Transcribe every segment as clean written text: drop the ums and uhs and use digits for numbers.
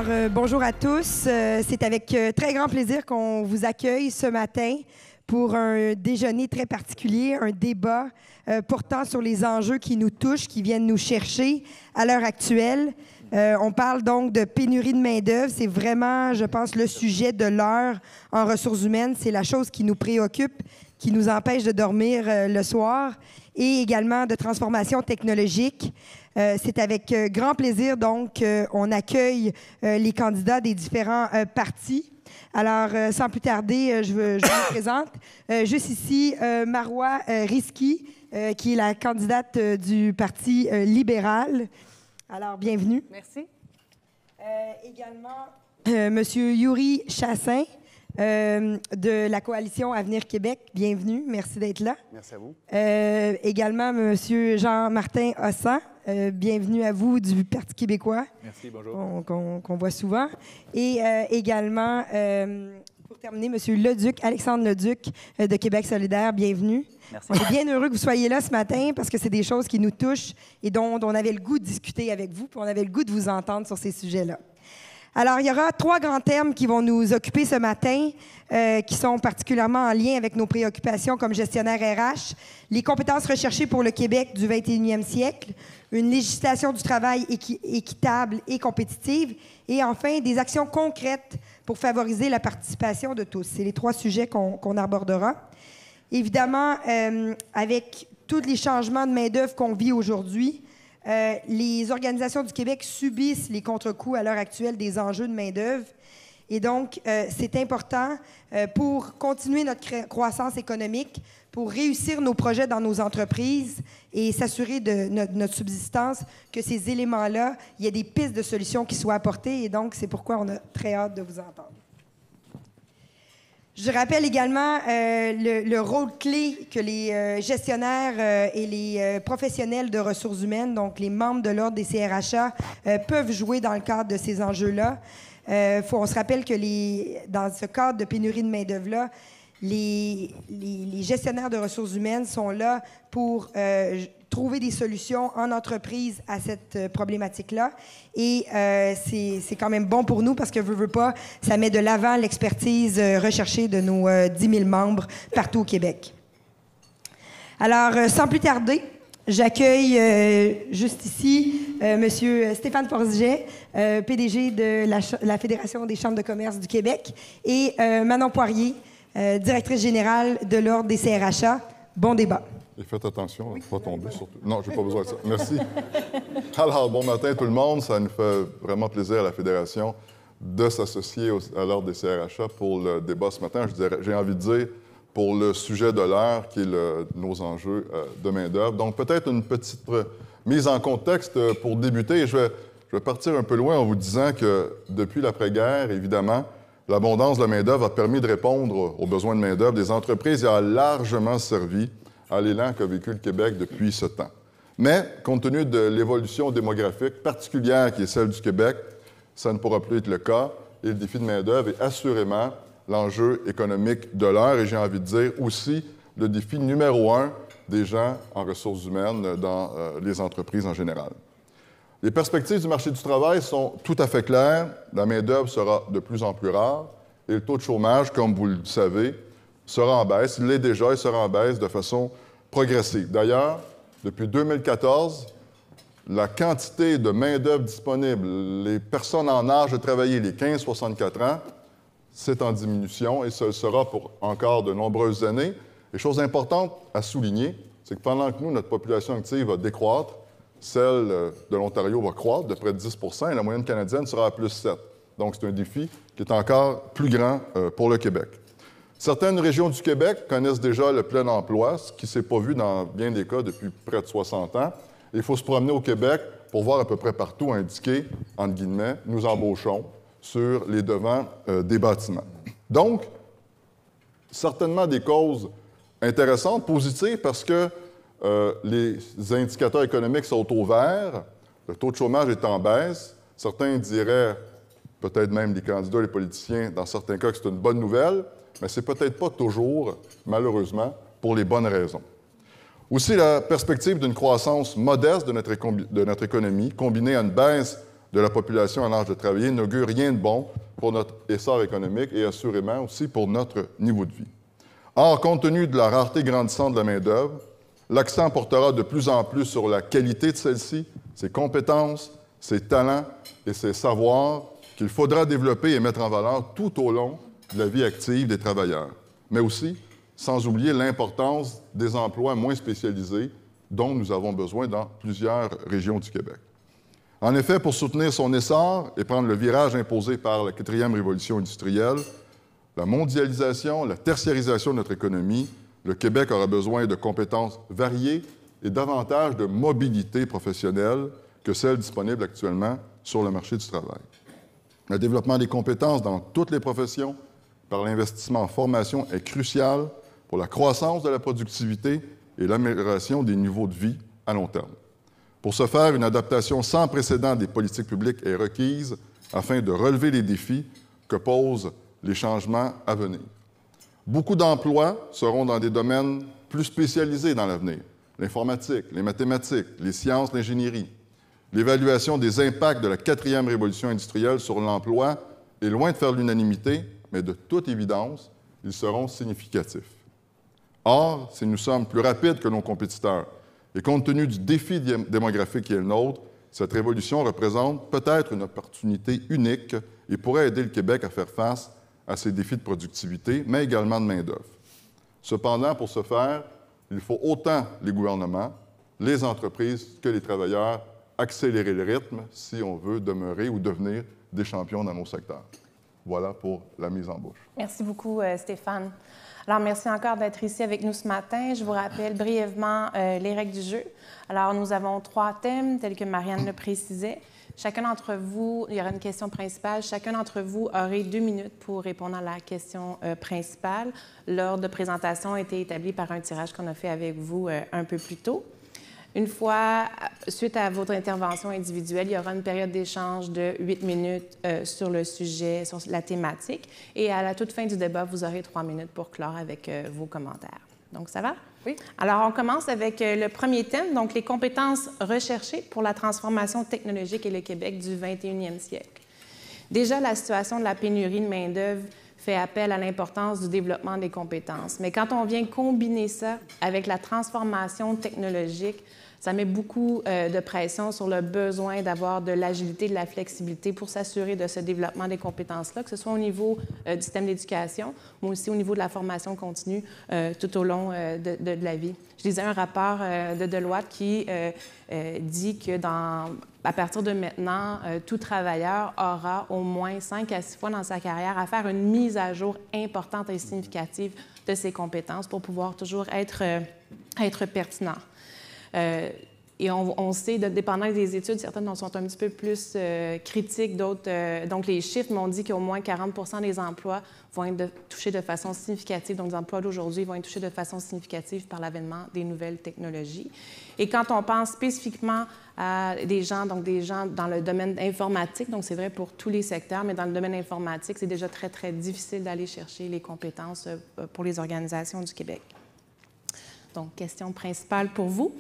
Alors, bonjour à tous. C'est avec très grand plaisir qu'on vous accueille ce matin pour un déjeuner très particulier, un débat portant sur les enjeux qui nous touchent, qui viennent nous chercher à l'heure actuelle. On parle donc de pénurie de main-d'œuvre. C'est vraiment, je pense, le sujet de l'heure en ressources humaines. C'est la chose qui nous préoccupe, qui nous empêche de dormir le soir, et également de transformation technologique. C'est avec grand plaisir, donc, on accueille les candidats des différents partis. Alors, sans plus tarder, je vous présente. Juste ici, Marois Risky, qui est la candidate du Parti libéral. Alors, bienvenue. Merci. Également, Monsieur Yuri Chassin, de la Coalition Avenir Québec. Bienvenue. Merci d'être là. Merci à vous. Également, Monsieur Jean-Martin Hossan. Bienvenue à vous du Parti québécois. Merci, bonjour. Qu'on voit souvent. Et également, pour terminer, Monsieur Leduc, Alexandre Leduc de Québec solidaire. Bienvenue. Merci. On est bien heureux que vous soyez là ce matin parce que c'est des choses qui nous touchent et dont on avait le goût de discuter avec vous, puis on avait le goût de vous entendre sur ces sujets-là. Alors, il y aura 3 grands thèmes qui vont nous occuper ce matin, qui sont particulièrement en lien avec nos préoccupations comme gestionnaire RH, les compétences recherchées pour le Québec du 21e siècle, une législation du travail équitable et compétitive, et enfin, des actions concrètes pour favoriser la participation de tous. C'est les 3 sujets qu'on abordera. Évidemment, avec tous les changements de main-d'œuvre qu'on vit aujourd'hui, les organisations du Québec subissent les contre-coups à l'heure actuelle des enjeux de main-d'œuvre. Et donc, c'est important pour continuer notre croissance économique, pour réussir nos projets dans nos entreprises et s'assurer de notre subsistance, que ces éléments-là, il y a des pistes de solutions qui soient apportées. Et donc, c'est pourquoi on a très hâte de vous entendre. Je rappelle également le rôle clé que les gestionnaires et les professionnels de ressources humaines, donc les membres de l'Ordre des CRHA, peuvent jouer dans le cadre de ces enjeux-là. On se rappelle que dans ce cadre de pénurie de main-d'œuvre-là, les gestionnaires de ressources humaines sont là pour trouver des solutions en entreprise à cette problématique-là. Et c'est quand même bon pour nous parce que, veut pas, ça met de l'avant l'expertise recherchée de nos 10 000 membres partout au Québec. Alors, sans plus tarder, j'accueille juste ici M. Stéphane Forget, PDG de la Fédération des chambres de commerce du Québec, et Manon Poirier, directrice générale de l'Ordre des CRHA. Bon débat. Et faites attention à ne pas tomber surtout. Non, je n'ai pas besoin de ça. Merci. Alors, bon matin tout le monde. Ça nous fait vraiment plaisir à la Fédération de s'associer à l'Ordre des CRHA pour le débat ce matin. J'ai envie de dire pour le sujet de l'heure, qui est nos enjeux de main-d'œuvre. Donc, peut-être une petite mise en contexte pour débuter. Je vais partir un peu loin en vous disant que depuis l'après-guerre, évidemment, l'abondance de la main-d'œuvre a permis de répondre aux besoins de main-d'œuvre des entreprises et a largement servi à l'élan qu'a vécu le Québec depuis ce temps. Mais, compte tenu de l'évolution démographique particulière qui est celle du Québec, ça ne pourra plus être le cas. Et le défi de main-d'œuvre est assurément l'enjeu économique de l'heure et j'ai envie de dire aussi le défi numéro 1 des gens en ressources humaines dans les entreprises en général. Les perspectives du marché du travail sont tout à fait claires. La main-d'œuvre sera de plus en plus rare et le taux de chômage, comme vous le savez, sera en baisse. Il l'est déjà, il sera en baisse de façon progressive. D'ailleurs, depuis 2014, la quantité de main-d'œuvre disponible, les personnes en âge de travailler, les 15-64 ans, c'est en diminution et ce le sera pour encore de nombreuses années. Et chose importante à souligner, c'est que pendant que notre population active va décroître, celle de l'Ontario va croître de près de 10 et la moyenne canadienne sera à plus 7. Donc, c'est un défi qui est encore plus grand pour le Québec. Certaines régions du Québec connaissent déjà le plein emploi, ce qui ne s'est pas vu dans bien des cas depuis près de 60 ans. Il faut se promener au Québec pour voir à peu près partout indiqué, entre guillemets, « nous embauchons » sur les devants des bâtiments. Donc, certainement des causes intéressantes, positives, parce que les indicateurs économiques sont au vert, le taux de chômage est en baisse. Certains diraient, peut-être même les candidats, les politiciens, dans certains cas, que c'est une bonne nouvelle, mais ce n'est peut-être pas toujours, malheureusement, pour les bonnes raisons. Aussi, la perspective d'une croissance modeste de notre économie, combinée à une baisse de la population en âge de travailler n'augure rien de bon pour notre essor économique et assurément aussi pour notre niveau de vie. Or, compte tenu de la rareté grandissante de la main-d'œuvre, l'accent portera de plus en plus sur la qualité de celle-ci, ses compétences, ses talents et ses savoirs qu'il faudra développer et mettre en valeur tout au long de la vie active des travailleurs, mais aussi sans oublier l'importance des emplois moins spécialisés dont nous avons besoin dans plusieurs régions du Québec. En effet, pour soutenir son essor et prendre le virage imposé par la 4e révolution industrielle, la mondialisation, la tertiarisation de notre économie, le Québec aura besoin de compétences variées et davantage de mobilité professionnelle que celles disponibles actuellement sur le marché du travail. Le développement des compétences dans toutes les professions par l'investissement en formation est crucial pour la croissance de la productivité et l'amélioration des niveaux de vie à long terme. Pour ce faire, une adaptation sans précédent des politiques publiques est requise afin de relever les défis que posent les changements à venir. Beaucoup d'emplois seront dans des domaines plus spécialisés dans l'avenir. L'informatique, les mathématiques, les sciences, l'ingénierie. L'évaluation des impacts de la 4e révolution industrielle sur l'emploi est loin de faire l'unanimité, mais de toute évidence, ils seront significatifs. Or, si nous sommes plus rapides que nos compétiteurs, et compte tenu du défi démographique qui est le nôtre, cette révolution représente peut-être une opportunité unique et pourrait aider le Québec à faire face à ces défis de productivité, mais également de main-d'œuvre. Cependant, pour ce faire, il faut autant les gouvernements, les entreprises que les travailleurs accélérer le rythme si on veut demeurer ou devenir des champions dans nos secteurs. Voilà pour la mise en bouche. Merci beaucoup, Stéphane. Alors, merci encore d'être ici avec nous ce matin. Je vous rappelle brièvement les règles du jeu. Alors, nous avons 3 thèmes, tels que Marianne le précisait. Chacun d'entre vous, il y aura une question principale. Chacun d'entre vous aurait 2 minutes pour répondre à la question principale. L'ordre de présentation a été établi par un tirage qu'on a fait avec vous un peu plus tôt. Une fois, suite à votre intervention individuelle, il y aura une période d'échange de 8 minutes sur le sujet, sur la thématique. Et à la toute fin du débat, vous aurez 3 minutes pour clore avec vos commentaires. Donc, ça va? Oui. Alors, on commence avec le premier thème, donc les compétences recherchées pour la transformation technologique et le Québec du 21e siècle. Déjà, la situation de la pénurie de main-d'œuvre fait appel à l'importance du développement des compétences. Mais quand on vient combiner ça avec la transformation technologique, ça met beaucoup de pression sur le besoin d'avoir de l'agilité, de la flexibilité pour s'assurer de ce développement des compétences-là, que ce soit au niveau du système d'éducation, mais aussi au niveau de la formation continue tout au long de la vie. Je lisais un rapport de Deloitte qui dit que à partir de maintenant, tout travailleur aura au moins 5 à 6 fois dans sa carrière à faire une mise à jour importante et significative de ses compétences pour pouvoir toujours être pertinent. Et on sait, dépendant des études, certaines sont un petit peu plus critiques, d'autres... donc, les chiffres m'ont dit qu'au moins 40 % des emplois vont être touchés de façon significative. Donc, les emplois d'aujourd'hui vont être touchés de façon significative par l'avènement des nouvelles technologies. Et quand on pense spécifiquement à des gens dans le domaine informatique, donc c'est vrai pour tous les secteurs, mais dans le domaine informatique, c'est déjà très, très difficile d'aller chercher les compétences pour les organisations du Québec. Donc, question principale pour vous.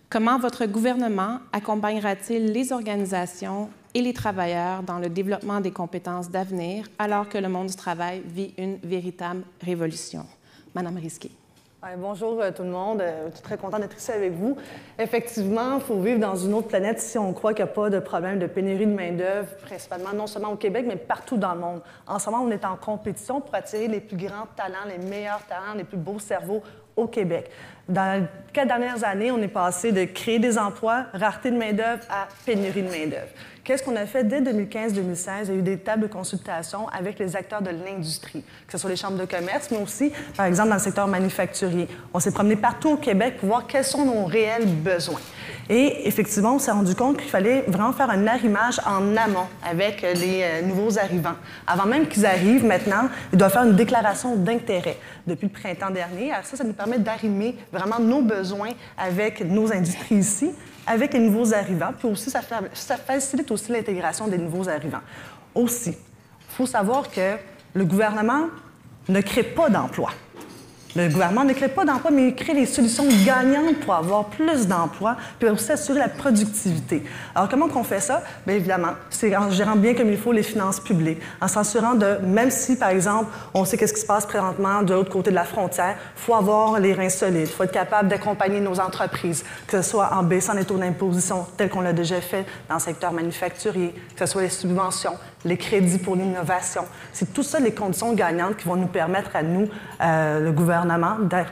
Comment votre gouvernement accompagnera-t-il les organisations et les travailleurs dans le développement des compétences d'avenir alors que le monde du travail vit une véritable révolution? Madame Risqué. Bonjour tout le monde, je suis très contente d'être ici avec vous. Effectivement, il faut vivre dans une autre planète si on croit qu'il n'y a pas de problème de pénurie de main-d'œuvre, principalement non seulement au Québec, mais partout dans le monde. En ce moment, on est en compétition pour attirer les plus grands talents, les meilleurs talents, les plus beaux cerveaux au Québec. Dans les 4 dernières années, on est passé de créer des emplois, rareté de main-d'œuvre à pénurie de main-d'œuvre. Qu'est-ce qu'on a fait dès 2015-2016? Il y a eu des tables de consultation avec les acteurs de l'industrie, que ce soit les chambres de commerce, mais aussi, par exemple, dans le secteur manufacturier. On s'est promené partout au Québec pour voir quels sont nos réels besoins. Et effectivement, on s'est rendu compte qu'il fallait vraiment faire un arrimage en amont avec les nouveaux arrivants. Avant même qu'ils arrivent, maintenant, ils doivent faire une déclaration d'intérêt depuis le printemps dernier. Alors ça nous permet d'arrimer vraiment nos besoins avec nos industries ici, avec les nouveaux arrivants, puis aussi ça facilite aussi l'intégration des nouveaux arrivants. Aussi, il faut savoir que le gouvernement ne crée pas d'emplois. Le gouvernement ne crée pas d'emplois, mais il crée les solutions gagnantes pour avoir plus d'emplois, puis aussi assurer la productivité. Alors, comment on fait ça? Bien évidemment, c'est en gérant bien comme il faut les finances publiques, en s'assurant de, même si, par exemple, on sait qu'est-ce qui se passe présentement de l'autre côté de la frontière, il faut avoir les reins solides, il faut être capable d'accompagner nos entreprises, que ce soit en baissant les taux d'imposition, tel qu'on l'a déjà fait dans le secteur manufacturier, que ce soit les subventions, les crédits pour l'innovation. C'est tout ça les conditions gagnantes qui vont nous permettre à nous, le gouvernement,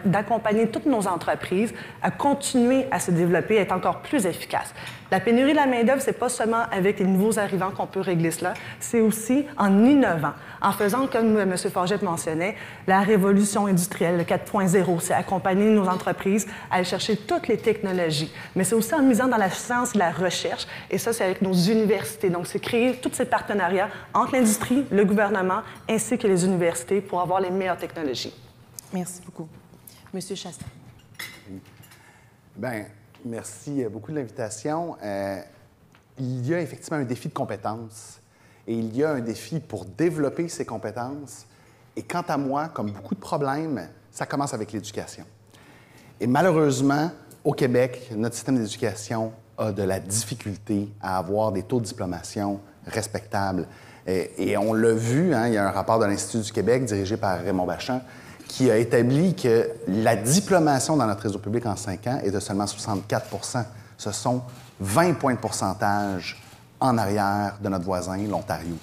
d'accompagner toutes nos entreprises à continuer à se développer et être encore plus efficaces. La pénurie de la main-d'œuvre, c'est pas seulement avec les nouveaux arrivants qu'on peut régler cela, c'est aussi en innovant, en faisant, comme M. Forget mentionnait, la révolution industrielle, le 4.0, c'est accompagner nos entreprises à aller chercher toutes les technologies. Mais c'est aussi en misant dans la science et la recherche, et ça, c'est avec nos universités. Donc, c'est créer tous ces partenariats entre l'industrie, le gouvernement, ainsi que les universités pour avoir les meilleures technologies. Merci beaucoup. Monsieur Chastain. Bien, merci beaucoup de l'invitation. Il y a effectivement un défi de compétences et il y a un défi pour développer ces compétences. Et quant à moi, comme beaucoup de problèmes, ça commence avec l'éducation. Et malheureusement, au Québec, notre système d'éducation a de la difficulté à avoir des taux de diplomation respectables. Et on l'a vu, hein, il y a un rapport de l'Institut du Québec dirigé par Raymond Bachand qui a établi que la diplomation dans notre réseau public en 5 ans est de seulement 64 %. Ce sont 20 points de pourcentage en arrière de notre voisin, l'Ontario.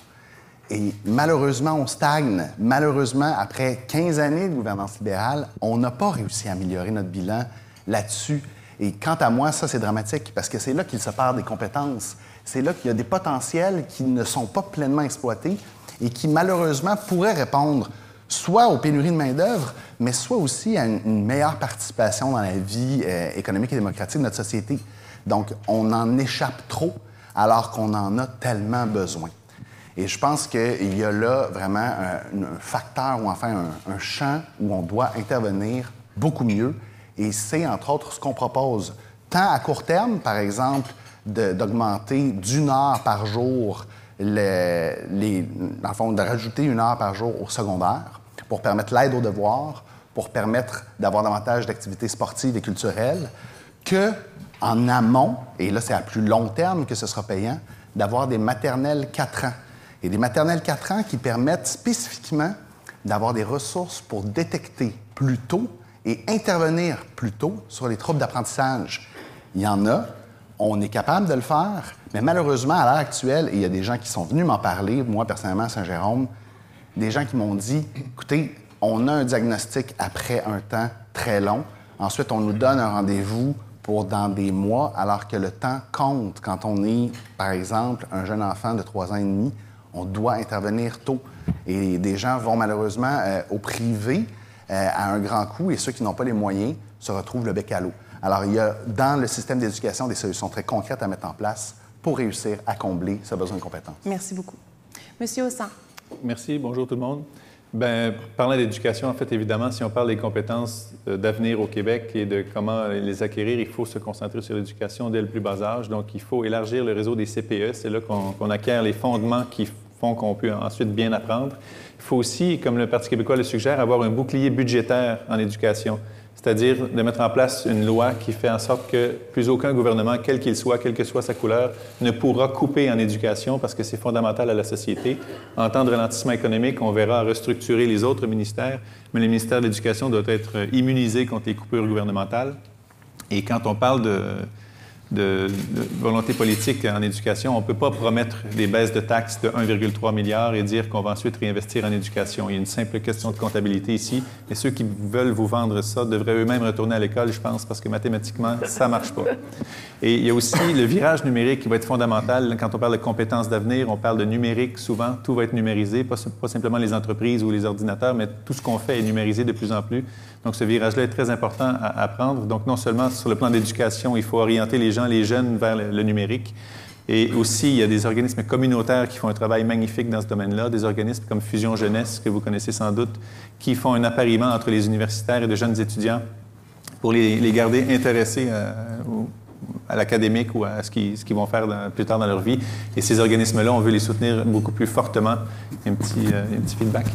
Et malheureusement, on stagne. Malheureusement, après 15 années de gouvernance libérale, on n'a pas réussi à améliorer notre bilan là-dessus. Et quant à moi, ça, c'est dramatique parce que c'est là qu'il se perd des compétences. C'est là qu'il y a des potentiels qui ne sont pas pleinement exploités et qui, malheureusement, pourraient répondre soit aux pénuries de main-d'œuvre, mais soit aussi à une meilleure participation dans la vie économique et démocratique de notre société. Donc, on en échappe trop alors qu'on en a tellement besoin. Et je pense qu'il y a là vraiment un facteur ou enfin un champ où on doit intervenir beaucoup mieux. Et c'est, entre autres, ce qu'on propose. Tant à court terme, par exemple, d'augmenter d'1 heure par jour, dans le fond, de rajouter 1 heure par jour au secondaire pour permettre l'aide aux devoirs, pour permettre d'avoir davantage d'activités sportives et culturelles, qu'en amont, et là, c'est à plus long terme que ce sera payant, d'avoir des maternelles 4 ans. Et des maternelles 4 ans qui permettent spécifiquement d'avoir des ressources pour détecter plus tôt et intervenir plus tôt sur les troubles d'apprentissage. Il y en a, on est capable de le faire, mais malheureusement, à l'heure actuelle, et il y a des gens qui sont venus m'en parler, moi personnellement à Saint-Jérôme, des gens qui m'ont dit, écoutez, on a un diagnostic après un temps très long, ensuite on nous donne un rendez-vous pour dans des mois, alors que le temps compte. Quand on est, par exemple, un jeune enfant de 3 ans et demi, on doit intervenir tôt. Et des gens vont malheureusement au privé à un grand coût, et ceux qui n'ont pas les moyens se retrouvent le bec à l'eau. Alors, il y a dans le système d'éducation des solutions très concrètes à mettre en place pour réussir à combler ce besoin de compétences. Merci beaucoup. Monsieur Ossan. Merci. Bonjour tout le monde. Bien, parlant d'éducation, en fait, évidemment, si on parle des compétences d'avenir au Québec et de comment les acquérir, il faut se concentrer sur l'éducation dès le plus bas âge. Donc, il faut élargir le réseau des CPE. C'est là qu'on acquiert les fondements qui font qu'on peut ensuite bien apprendre. Il faut aussi, comme le Parti québécois le suggère, avoir un bouclier budgétaire en éducation. C'est-à-dire de mettre en place une loi qui fait en sorte que plus aucun gouvernement, quel qu'il soit, quelle que soit sa couleur, ne pourra couper en éducation parce que c'est fondamental à la société. En temps de ralentissement économique, on verra restructurer les autres ministères, mais le ministère de l'Éducation doit être immunisé contre les coupures gouvernementales. Et quand on parle de volonté politique en éducation, on ne peut pas promettre des baisses de taxes de 1,3 milliard et dire qu'on va ensuite réinvestir en éducation. Il y a une simple question de comptabilité ici, et ceux qui veulent vous vendre ça devraient eux-mêmes retourner à l'école, je pense, parce que mathématiquement, ça ne marche pas. Et il y a aussi le virage numérique qui va être fondamental. Quand on parle de compétences d'avenir, on parle de numérique souvent. Tout va être numérisé, pas simplement les entreprises ou les ordinateurs, mais tout ce qu'on fait est numérisé de plus en plus. Donc, ce virage-là est très important à prendre. Donc, non seulement sur le plan d'éducation, il faut orienter les jeunes vers le numérique. Et aussi, il y a des organismes communautaires qui font un travail magnifique dans ce domaine-là, des organismes comme Fusion Jeunesse, que vous connaissez sans doute, qui font un appariement entre les universitaires et de jeunes étudiants pour les garder intéressés à l'académique ou à ce qu'ils vont faire plus tard dans leur vie. Et ces organismes-là, on veut les soutenir beaucoup plus fortement. Un petit feedback.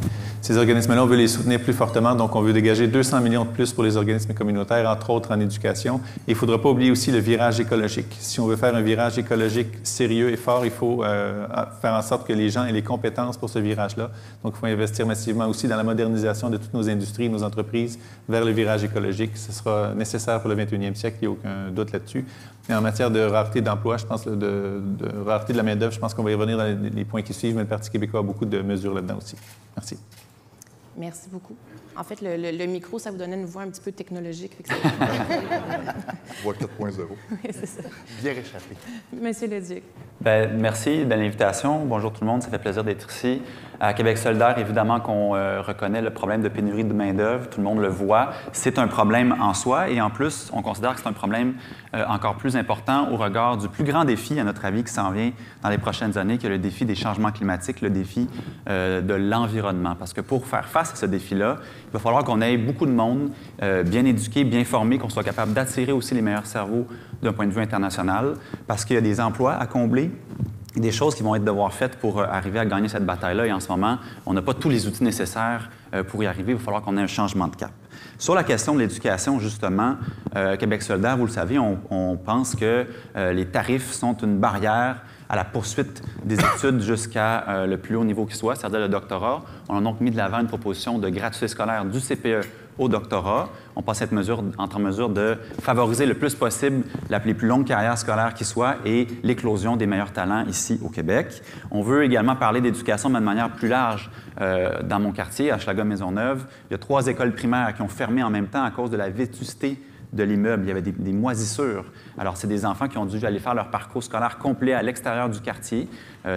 Ces organismes-là, on veut les soutenir plus fortement, donc on veut dégager 200 millions de plus pour les organismes communautaires, entre autres en éducation. Et il ne faudra pas oublier aussi le virage écologique. Si on veut faire un virage écologique sérieux et fort, il faut faire en sorte que les gens aient les compétences pour ce virage-là. Donc, il faut investir massivement aussi dans la modernisation de toutes nos industries, nos entreprises, vers le virage écologique. Ce sera nécessaire pour le 21e siècle, il n'y a aucun doute là-dessus. Et en matière de rareté d'emploi, je pense, de rareté de la main-d'œuvre, je pense qu'on va y revenir dans les points qui suivent, mais le Parti québécois a beaucoup de mesures là-dedans aussi. Merci. Merci beaucoup. En fait, le micro, ça vous donnait une voix un petit peu technologique. Voix 4.0. Oui, c'est ça. Bien réchappé. Monsieur Leduc. Bien, merci de l'invitation. Bonjour tout le monde, ça fait plaisir d'être ici. À Québec solidaire, évidemment qu'on reconnaît le problème de pénurie de main-d'œuvre, tout le monde le voit. C'est un problème en soi et en plus, on considère que c'est un problème encore plus important au regard du plus grand défi, à notre avis, qui s'en vient dans les prochaines années, qui est le défi des changements climatiques, le défi de l'environnement. Parce que pour faire face à ce défi-là, il va falloir qu'on ait beaucoup de monde bien éduqué, bien formé, qu'on soit capable d'attirer aussi les meilleurs cerveaux d'un point de vue international, parce qu'il y a des emplois à combler, des choses qui vont être devoir faites pour arriver à gagner cette bataille-là. Et en ce moment, on n'a pas tous les outils nécessaires pour y arriver. Il va falloir qu'on ait un changement de cap. Sur la question de l'éducation, justement, Québec solidaire, vous le savez, on pense que les tarifs sont une barrière à la poursuite des études jusqu'à le plus haut niveau qui soit, c'est-à-dire le doctorat. On a donc mis de l'avant une proposition de gratuité scolaire du CPE au doctorat. On pense être en mesure de favoriser le plus possible les plus longues carrières scolaires qui soient et l'éclosion des meilleurs talents ici au Québec. On veut également parler d'éducation, mais de manière plus large. Dans mon quartier, à Hochelaga-Maisonneuve, il y a 3 écoles primaires qui ont fermé en même temps à cause de la vétusté de l'immeuble. Il y avait des moisissures. Alors, c'est des enfants qui ont dû aller faire leur parcours scolaire complet à l'extérieur du quartier.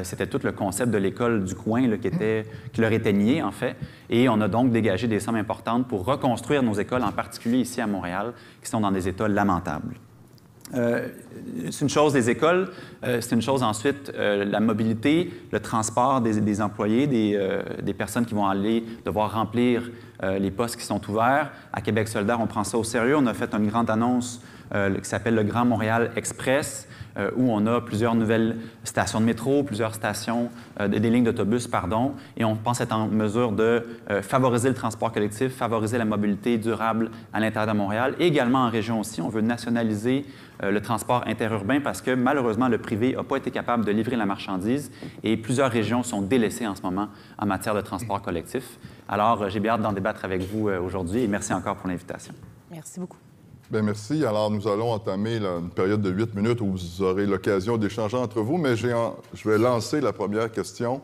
C'était tout le concept de l'école du coin là, qui leur était nié, en fait. Et on a donc dégagé des sommes importantes pour reconstruire nos écoles, en particulier ici à Montréal, qui sont dans des états lamentables. C'est une chose des écoles, c'est une chose ensuite la mobilité, le transport des employés, des personnes qui vont aller devoir remplir les postes qui sont ouverts. À Québec solidaire, on prend ça au sérieux. On a fait une grande annonce qui s'appelle le Grand Montréal Express, où on a plusieurs nouvelles stations de métro, plusieurs stations, des lignes d'autobus, pardon, et on pense être en mesure de favoriser le transport collectif, favoriser la mobilité durable à l'intérieur de Montréal, et également en région aussi. On veut nationaliser le transport interurbain parce que malheureusement, le privé n'a pas été capable de livrer la marchandise et plusieurs régions sont délaissées en ce moment en matière de transport collectif. Alors, j'ai bien hâte d'en débattre avec vous aujourd'hui et merci encore pour l'invitation. Merci beaucoup. Bien, merci. Alors, nous allons entamer une période de 8 minutes où vous aurez l'occasion d'échanger entre vous, mais je vais lancer la première question.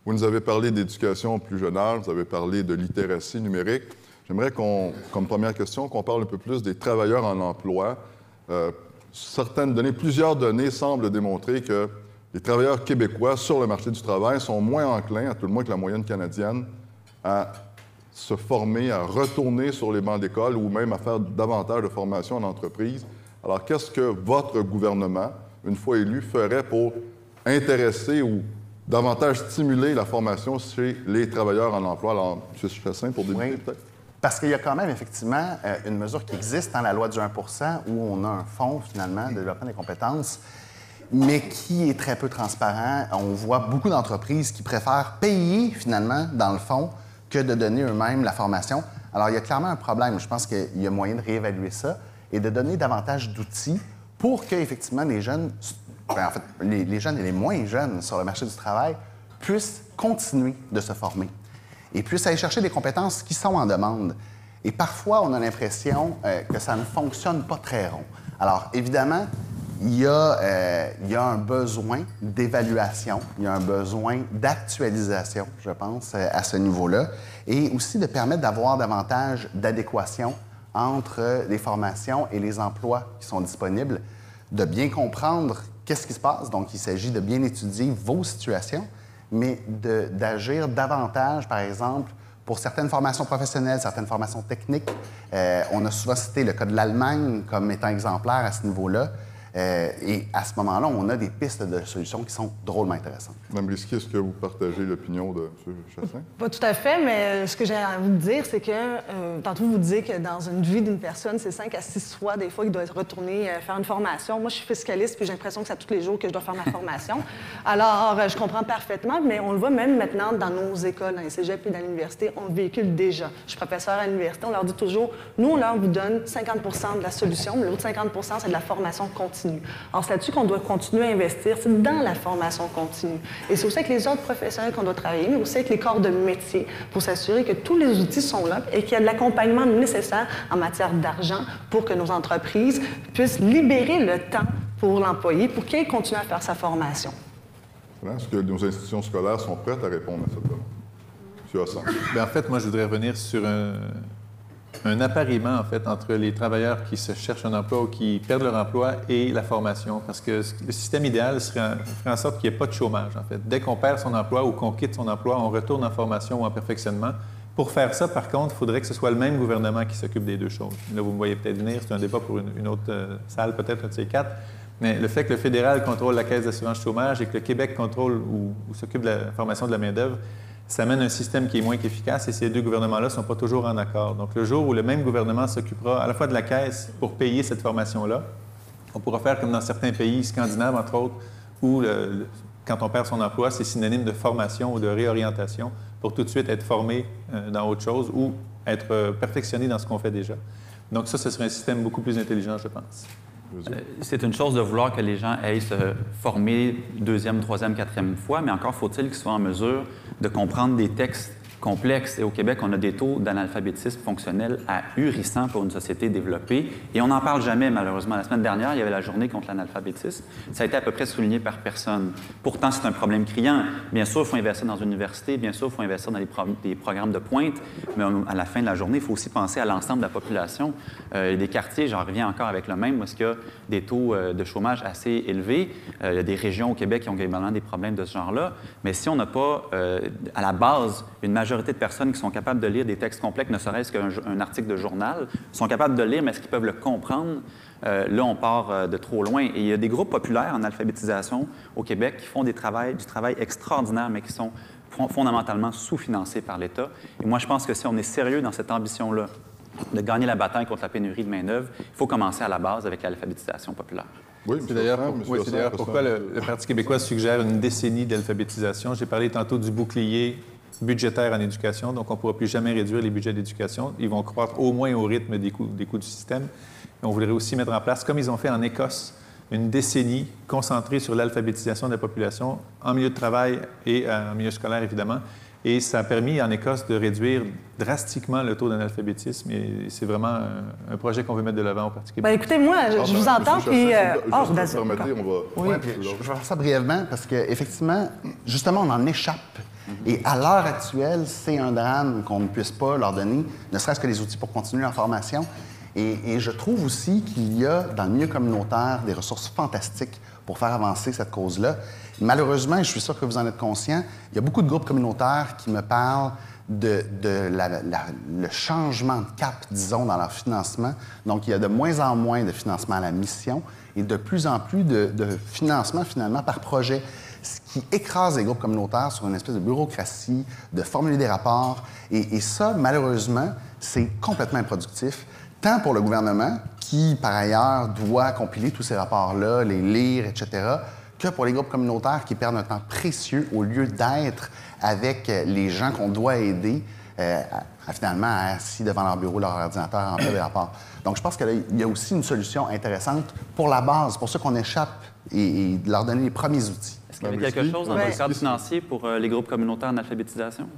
Vous nous avez parlé d'éducation au plus jeune âge, vous avez parlé de littératie numérique. J'aimerais comme première question, qu'on parle un peu plus des travailleurs en emploi. Plusieurs données semblent démontrer que les travailleurs québécois sur le marché du travail sont moins enclins, à tout le moins que la moyenne canadienne, à se former, à retourner sur les bancs d'école ou même à faire davantage de formation en entreprise. Alors, qu'est-ce que votre gouvernement, une fois élu, ferait pour intéresser ou davantage stimuler la formation chez les travailleurs en emploi? Alors, M. Chassin, pour débuter, Oui. peut-être? Parce qu'il y a quand même, effectivement, une mesure qui existe dans la loi du 1 où on a un fonds, finalement, de développement des compétences, mais qui est très peu transparent. On voit beaucoup d'entreprises qui préfèrent payer, finalement, dans le fond, que de donner eux-mêmes la formation. Alors, il y a clairement un problème. Je pense qu'il y a moyen de réévaluer ça et de donner davantage d'outils pour que, effectivement, les jeunes, les jeunes et les moins jeunes sur le marché du travail puissent continuer de se former et puissent aller chercher des compétences qui sont en demande. Et parfois, on a l'impression que ça ne fonctionne pas très rond. Alors, évidemment, il y a un besoin d'évaluation, il y a un besoin d'actualisation, je pense, à ce niveau-là, et aussi de permettre d'avoir davantage d'adéquation entre les formations et les emplois qui sont disponibles, de bien comprendre qu'est-ce qui se passe. Donc, il s'agit de bien étudier vos situations, mais d'agir davantage, par exemple, pour certaines formations professionnelles, certaines formations techniques. On a souvent cité le cas de l'Allemagne comme étant exemplaire à ce niveau-là. Et à ce moment-là, on a des pistes de solutions qui sont drôlement intéressantes. Mme Risky, est-ce que vous partagez l'opinion de M. Chassin? Pas tout à fait, mais ce que j'ai envie de dire, c'est que tantôt vous disiez que dans une vie d'une personne, c'est 5 à 6 fois, des fois, qu'il doit retourner faire une formation. Moi, je suis fiscaliste, puis j'ai l'impression que c'est à tous les jours que je dois faire ma formation. Alors, je comprends parfaitement, mais on le voit même maintenant dans nos écoles, dans les cégeps et dans l'université, on le véhicule déjà. Je suis professeur à l'université, on leur dit toujours, nous, on leur vous donne 50 de la solution, mais l'autre 50 c'est de la formation continue. Alors, c'est là-dessus qu'on doit continuer à investir, c'est dans la formation continue. Et c'est aussi avec les autres professionnels qu'on doit travailler, mais aussi avec les corps de métier pour s'assurer que tous les outils sont là et qu'il y a de l'accompagnement nécessaire en matière d'argent pour que nos entreprises puissent libérer le temps pour l'employé pour qu'il continue à faire sa formation. Est-ce que nos institutions scolaires sont prêtes à répondre à cette demande? M. Hassan. Bien, en fait, moi, je voudrais revenir sur un appariement, en fait, entre les travailleurs qui se cherchent un emploi ou qui perdent leur emploi et la formation. Parce que le système idéal ferait en sorte qu'il n'y ait pas de chômage, en fait. Dès qu'on perd son emploi ou qu'on quitte son emploi, on retourne en formation ou en perfectionnement. Pour faire ça, par contre, il faudrait que ce soit le même gouvernement qui s'occupe des deux choses. Là, vous me voyez peut-être venir, c'est un débat pour une autre salle, peut-être un de ces quatre. Mais le fait que le fédéral contrôle la Caisse d'assurance chômage et que le Québec contrôle ou s'occupe de la formation de la main-d'œuvre, ça amène un système qui est moins qu'efficace et ces deux gouvernements-là ne sont pas toujours en accord. Donc, le jour où le même gouvernement s'occupera à la fois de la Caisse pour payer cette formation-là, on pourra faire comme dans certains pays scandinaves, entre autres, où quand on perd son emploi, c'est synonyme de formation ou de réorientation pour tout de suite être formé dans autre chose ou être perfectionné dans ce qu'on fait déjà. Donc ça, ce serait un système beaucoup plus intelligent, je pense. C'est une chose de vouloir que les gens aillent se former deuxième, troisième, quatrième fois, mais encore faut-il qu'ils soient en mesure de comprendre des textes complexes. Et au Québec, on a des taux d'analphabétisme fonctionnel ahurissants pour une société développée. Et on n'en parle jamais, malheureusement. La semaine dernière, il y avait la journée contre l'analphabétisme. Ça a été à peu près souligné par personne. Pourtant, c'est un problème criant. Bien sûr, il faut investir dans une université. Bien sûr, il faut investir dans des programmes de pointe. Mais à la fin de la journée, il faut aussi penser à l'ensemble de la population. Il y a des quartiers, j'en reviens encore avec le même, où il y a des taux de chômage assez élevés. Il y a des régions au Québec qui ont également des problèmes de ce genre-là. Mais si on n'a pas, à la base, une majorité de personnes qui sont capables de lire des textes complexes, ne serait-ce qu'un article de journal, sont capables de lire, mais est-ce qu'ils peuvent le comprendre? Là, on part de trop loin. Et il y a des groupes populaires en alphabétisation au Québec qui font du travail extraordinaire, mais qui sont fondamentalement sous-financés par l'État. Et moi, je pense que si on est sérieux dans cette ambition-là, de gagner la bataille contre la pénurie de main-d'œuvre, il faut commencer à la base avec l'alphabétisation populaire. Oui, c'est d'ailleurs pourquoi le Parti québécois suggère une décennie d'alphabétisation. J'ai parlé tantôt du bouclier budgétaire en éducation, donc on ne pourra plus jamais réduire les budgets d'éducation. Ils vont croître au moins au rythme des coûts du système. Et on voudrait aussi mettre en place, comme ils ont fait en Écosse, une décennie concentrée sur l'alphabétisation de la population en milieu de travail et en milieu scolaire, évidemment. Et ça a permis en Écosse de réduire drastiquement le taux d'analphabétisme. Et c'est vraiment un projet qu'on veut mettre de l'avant au Parti québécois. Bien, écoutez, moi, je vous entends, puis... Je vais faire ça brièvement, parce qu'effectivement, justement, on en échappe. Et à l'heure actuelle, c'est un drame qu'on ne puisse pas leur donner, ne serait-ce que les outils pour continuer leur formation. Et je trouve aussi qu'il y a, dans le milieu communautaire, des ressources fantastiques pour faire avancer cette cause-là. Malheureusement, et je suis sûr que vous en êtes conscient, il y a beaucoup de groupes communautaires qui me parlent le changement de cap, disons, dans leur financement. Donc, il y a de moins en moins de financement à la mission et de plus en plus de financement, finalement, par projet, ce qui écrase les groupes communautaires sur une espèce de bureaucratie, de formuler des rapports. Et ça, malheureusement, c'est complètement improductif, tant pour le gouvernement, qui, par ailleurs, doit compiler tous ces rapports-là, les lire, etc., que pour les groupes communautaires qui perdent un temps précieux au lieu d'être avec les gens qu'on doit aider finalement assis devant leur bureau, leur ordinateur, à remplir des rapports. Donc, je pense qu'il y a aussi une solution intéressante pour la base, pour ceux qu'on échappe et de leur donner les premiers outils. Est-ce qu'il y avait quelque chose dans le cadre financier pour les groupes communautaires en alphabétisation?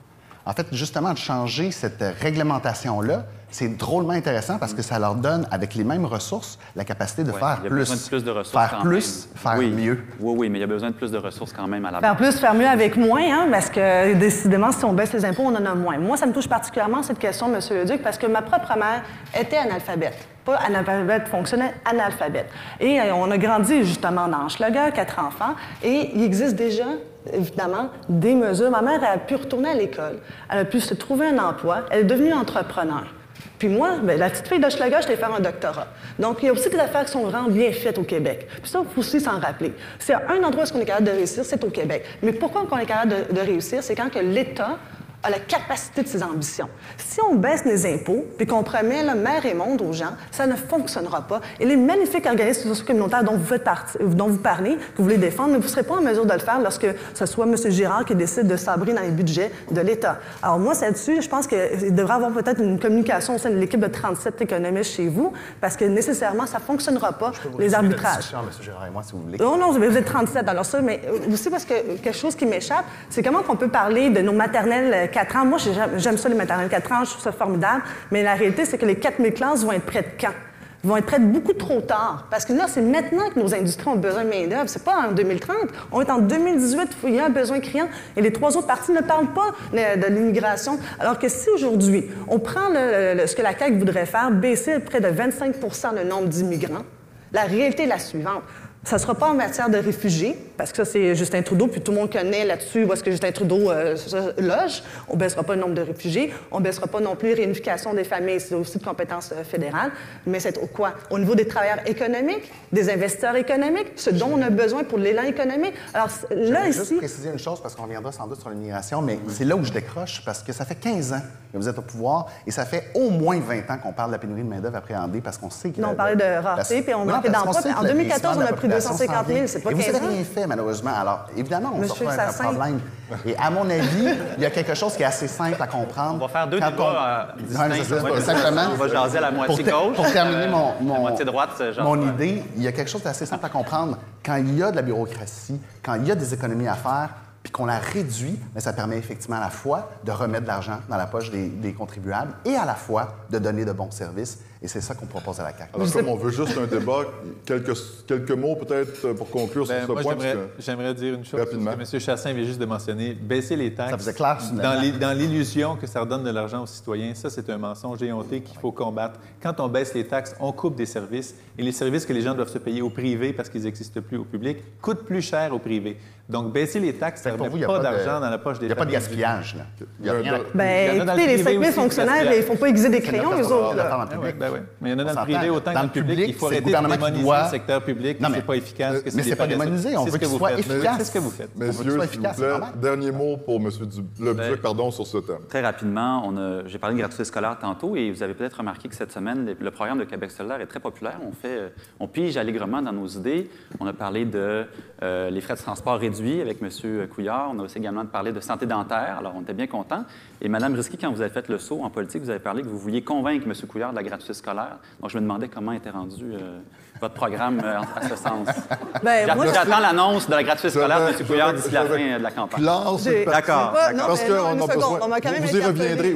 En fait, justement, de changer cette réglementation-là, c'est drôlement intéressant parce que ça leur donne, avec les mêmes ressources, la capacité de faire plus. Il y a besoin de plus de ressources faire plus, faire mieux. Oui, mais il y a besoin de plus de ressources quand même à la base. Faire plus, faire mieux avec moins, hein, parce que décidément, si on baisse les impôts, on en a moins. Moi, ça me touche particulièrement, cette question, M. Leduc, parce que ma propre mère était analphabète. Pas analphabète fonctionnelle, analphabète. Et on a grandi justement dans Hochelaga, 4 enfants, et il existe déjà, évidemment, des mesures. Ma mère a pu retourner à l'école, elle a pu se trouver un emploi, elle est devenue entrepreneur. Puis moi, bien, la petite fille d'Hochelaga, je l'ai faire un doctorat. Donc, il y a aussi des affaires qui sont vraiment bien faites au Québec. Puis ça, il faut aussi s'en rappeler. C'est un endroit où on est capable de réussir, c'est au Québec. Mais pourquoi on est capable de réussir? C'est quand que l'État a la capacité de ses ambitions. Si on baisse les impôts puis qu'on promet le mer et monde aux gens, ça ne fonctionnera pas. Et les magnifiques organismes sociaux communautaires dont vous parlez, que vous voulez défendre, mais vous ne serez pas en mesure de le faire lorsque ce soit M. Girard qui décide de sabrer dans les budgets de l'État. Alors moi, là-dessus, je pense qu'il devrait y avoir peut-être une communication au sein de l'équipe de 37 économistes chez vous, parce que nécessairement, ça ne fonctionnera pas, les arbitrages. M. Girard et moi, si vous voulez. Non, mais vous êtes 37, alors ça, mais aussi parce que quelque chose qui m'échappe, c'est comment on peut parler de nos maternelles 4 ans. Moi, j'aime ça, les maternelles 4 ans, je trouve ça formidable, mais la réalité, c'est que les 4000 classes vont être prêtes quand? Ils vont être prêtes beaucoup trop tard. Parce que là, c'est maintenant que nos industries ont besoin de main-d'œuvre. C'est pas en 2030. On est en 2018, il y a un besoin criant. Et les 3 autres parties ne parlent pas de l'immigration. Alors que si aujourd'hui, on prend ce que la CAQ voudrait faire, baisser près de 25 % le nombre d'immigrants, la réalité est la suivante. Ça ne sera pas en matière de réfugiés, parce que ça, c'est Justin Trudeau, puis tout le monde connaît là-dessus où est-ce que Justin Trudeau loge. On ne baissera pas le nombre de réfugiés. On ne baissera pas non plus la réunification des familles. C'est aussi de compétence fédérale. Mais c'est au quoi? Au niveau des travailleurs économiques, des investisseurs économiques, ce dont on a besoin pour l'élan économique. Alors là, ici... juste préciser une chose, parce qu'on reviendra sans doute sur l'immigration, mais c'est là où je décroche, parce que ça fait 15 ans que vous êtes au pouvoir, et ça fait au moins 20 ans qu'on parle de la pénurie de main-d'œuvre appréhendée, parce qu'on sait que... Non, on parlait de rareté, puis on manquait d'emploi. En 2014, on a pris 250 000, c'est pas 15 ans. Et vous n'avez rien fait, malheureusement. Alors, évidemment, on se retrouve avec un problème. Et à mon avis, il y a quelque chose qui est assez simple à comprendre. On va faire 2 débats simplement, on va jaser à la moitié gauche. Pour terminer la moitié droite, mon idée, il y a quelque chose d'assez simple à comprendre. Quand il y a de la bureaucratie, quand il y a des économies à faire, puis qu'on la réduit, mais ça permet effectivement à la fois de remettre de l'argent dans la poche des contribuables et à la fois de donner de bons services. Et c'est ça qu'on propose à la CAQ. Alors, comme on veut juste un débat, quelques mots peut-être pour conclure sur ce moi, point. J'aimerais dire une chose, rapidement. que M. Chassin vient juste de mentionner, baisser les taxes. Ça faisait clair, dans l'illusion que ça redonne de l'argent aux citoyens, ça, c'est un mensonge éhonté qu'il faut combattre. Quand on baisse les taxes, on coupe des services, et les services que les gens doivent se payer au privé parce qu'ils n'existent plus au public coûtent plus cher au privé. Donc, baisser les taxes, ça ne met pas d'argent dans la poche des familles. Il n'y a pas de gaspillage, là. Il y a rien. Bien, écoutez, les 5 000 fonctionnaires, ils ne font pas aiguiser des crayons, eux autres. Mais il y en a dans le privé autant que dans le public. Il faut arrêter de démoniser le secteur public, que c'est pas efficace. Mais c'est pas démonisé, on veut qu'il soit efficace. C'est ce que vous faites. Messieurs, s'il vous plaît, dernier mot pour M. Leduc, sur ce thème. Très rapidement, j'ai parlé de gratuité scolaire tantôt et vous avez peut-être remarqué que cette semaine, le programme de Québec solidaire est très populaire. On pige allègrement dans nos idées. On a parlé de les frais de transport réduits avec M. Couillard. On a aussi également parlé de santé dentaire. Alors, on était bien contents. Et Mme Risky, quand vous avez fait le saut en politique, vous avez parlé que vous vouliez convaincre M. Couillard de la gratuité scolaire. Donc, je me demandais comment était rendu votre programme à ce sens. J'attends l'annonce de la gratuité scolaire de M. Couillard d'ici la fin de la campagne. D'accord. Parce qu'on a besoin...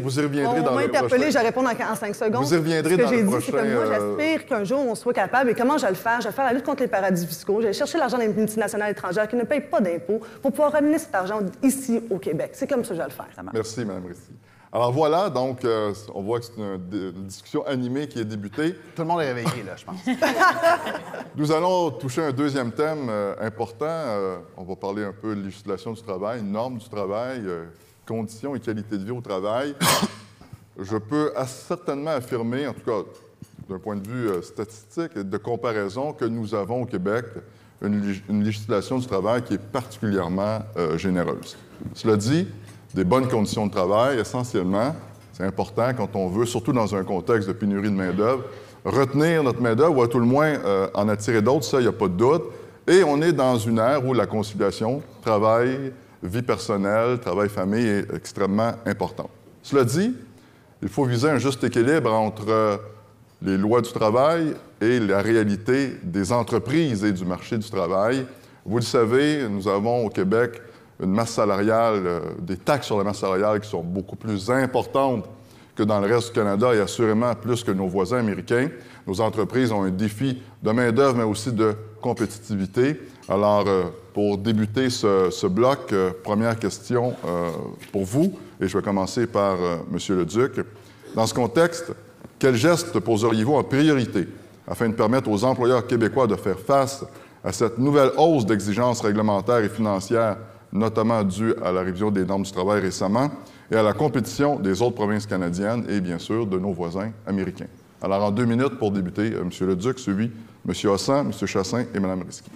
Vous y reviendrez dans le prochain. On m'a interpellé, je réponds en 5 secondes. Vous y reviendrez dans le prochain. Ce que j'ai dit, c'est que moi, j'aspire qu'un jour, on soit capable. Et comment je vais le faire? Je vais faire la lutte contre les paradis fiscaux. Je vais chercher l'argent des multinationales étrangères qui ne payent pas d'impôts pour pouvoir ramener cet argent ici au Québec. C'est comme ça que je vais le faire. Merci, Mme Risky. Alors voilà, donc on voit que c'est une discussion animée qui est débutée. Tout le monde est réveillé, là, je pense. Nous allons toucher un deuxième thème important. On va parler un peu de législation du travail, normes du travail, conditions et qualité de vie au travail. Je peux certainement affirmer, en tout cas d'un point de vue statistique et de comparaison, que nous avons au Québec une législation du travail qui est particulièrement généreuse. Cela dit, des bonnes conditions de travail, essentiellement, c'est important quand on veut, surtout dans un contexte de pénurie de main-d'œuvre, retenir notre main-d'œuvre ou à tout le moins en attirer d'autres, ça, il n'y a pas de doute. Et on est dans une ère où la conciliation travail, vie personnelle, travail-famille est extrêmement importante. Cela dit, il faut viser un juste équilibre entre les lois du travail et la réalité des entreprises et du marché du travail. Vous le savez, nous avons au Québec une masse salariale, des taxes sur la masse salariale qui sont beaucoup plus importantes que dans le reste du Canada et assurément plus que nos voisins américains. Nos entreprises ont un défi de main-d'œuvre, mais aussi de compétitivité. Alors, pour débuter ce bloc, première question pour vous, et je vais commencer par M. Leduc. Dans ce contexte, quels gestes poseriez-vous en priorité afin de permettre aux employeurs québécois de faire face à cette nouvelle hausse d'exigences réglementaires et financières, notamment due à la révision des normes du travail récemment, et à la compétition des autres provinces canadiennes et bien sûr de nos voisins américains. Alors en 2 minutes pour débuter, M. Leduc, suivi M. Hossan, M. Chassin et Mme Risky.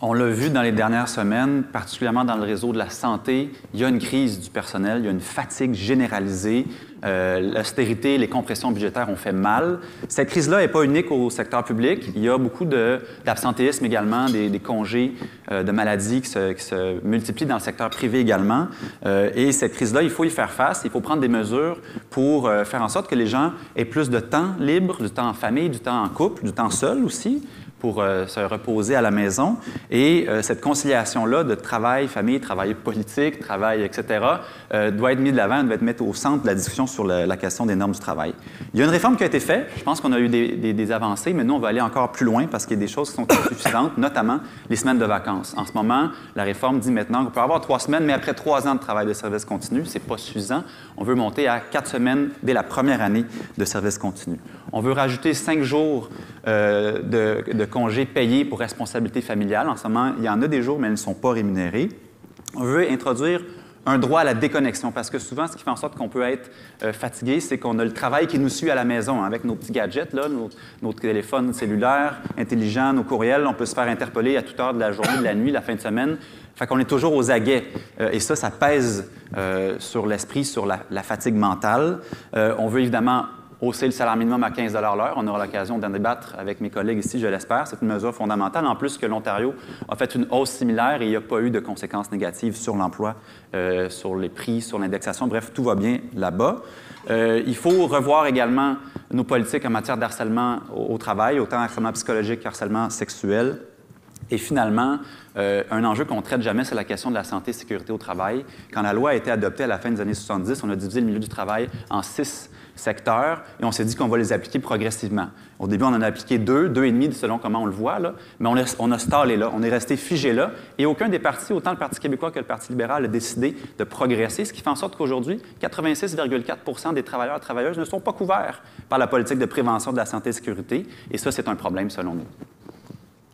On l'a vu dans les dernières semaines, particulièrement dans le réseau de la santé, il y a une crise du personnel, il y a une fatigue généralisée. L'austérité, les compressions budgétaires ont fait mal. Cette crise-là n'est pas unique au secteur public. Il y a beaucoup d'absentéisme également, des congés de maladies qui se multiplient dans le secteur privé également. Et cette crise-là, il faut y faire face. Il faut prendre des mesures pour faire en sorte que les gens aient plus de temps libre, du temps en famille, du temps en couple, du temps seul aussi, pour se reposer à la maison. Et cette conciliation-là de travail, famille, travail politique, travail, etc., doit être mise de l'avant, doit être mise au centre de la discussion sur la question des normes du travail. Il y a une réforme qui a été faite. Je pense qu'on a eu des avancées, mais nous, on va aller encore plus loin parce qu'il y a des choses qui sont insuffisantes, notamment les semaines de vacances. En ce moment, la réforme dit maintenant qu'on peut avoir 3 semaines, mais après 3 ans de travail de service continu, c'est pas suffisant. On veut monter à 4 semaines dès la première année de service continu. On veut rajouter 5 jours de congés payés pour responsabilité familiale. En ce moment, il y en a des jours, mais elles ne sont pas rémunérées. On veut introduire un droit à la déconnexion, parce que souvent, ce qui fait en sorte qu'on peut être fatigué, c'est qu'on a le travail qui nous suit à la maison, hein, avec nos petits gadgets, là, nos téléphones cellulaires intelligents, nos courriels. On peut se faire interpeller à toute heure de la journée, de la nuit, la fin de semaine. Fait qu'on est toujours aux aguets. Et ça pèse sur l'esprit, sur la fatigue mentale. On veut évidemment hausser le salaire minimum à 15 $ l'heure. On aura l'occasion d'en débattre avec mes collègues ici, je l'espère. C'est une mesure fondamentale. En plus que l'Ontario a fait une hausse similaire et il n'y a pas eu de conséquences négatives sur l'emploi, sur les prix, sur l'indexation. Bref, tout va bien là-bas. Il faut revoir également nos politiques en matière d'harcèlement au travail, autant harcèlement psychologique qu'harcèlement sexuel. Et finalement, un enjeu qu'on ne traite jamais, c'est la question de la santé et sécurité au travail. Quand la loi a été adoptée à la fin des années 70, on a divisé le milieu du travail en 6 secteurs et on s'est dit qu'on va les appliquer progressivement. Au début, on en a appliqué 2, 2,5 selon comment on le voit, là, mais on a stallé là, on est resté figé là et aucun des partis, autant le Parti québécois que le Parti libéral, a décidé de progresser, ce qui fait en sorte qu'aujourd'hui, 86,4 % des travailleurs et travailleuses ne sont pas couverts par la politique de prévention de la santé et sécurité et ça, c'est un problème selon nous.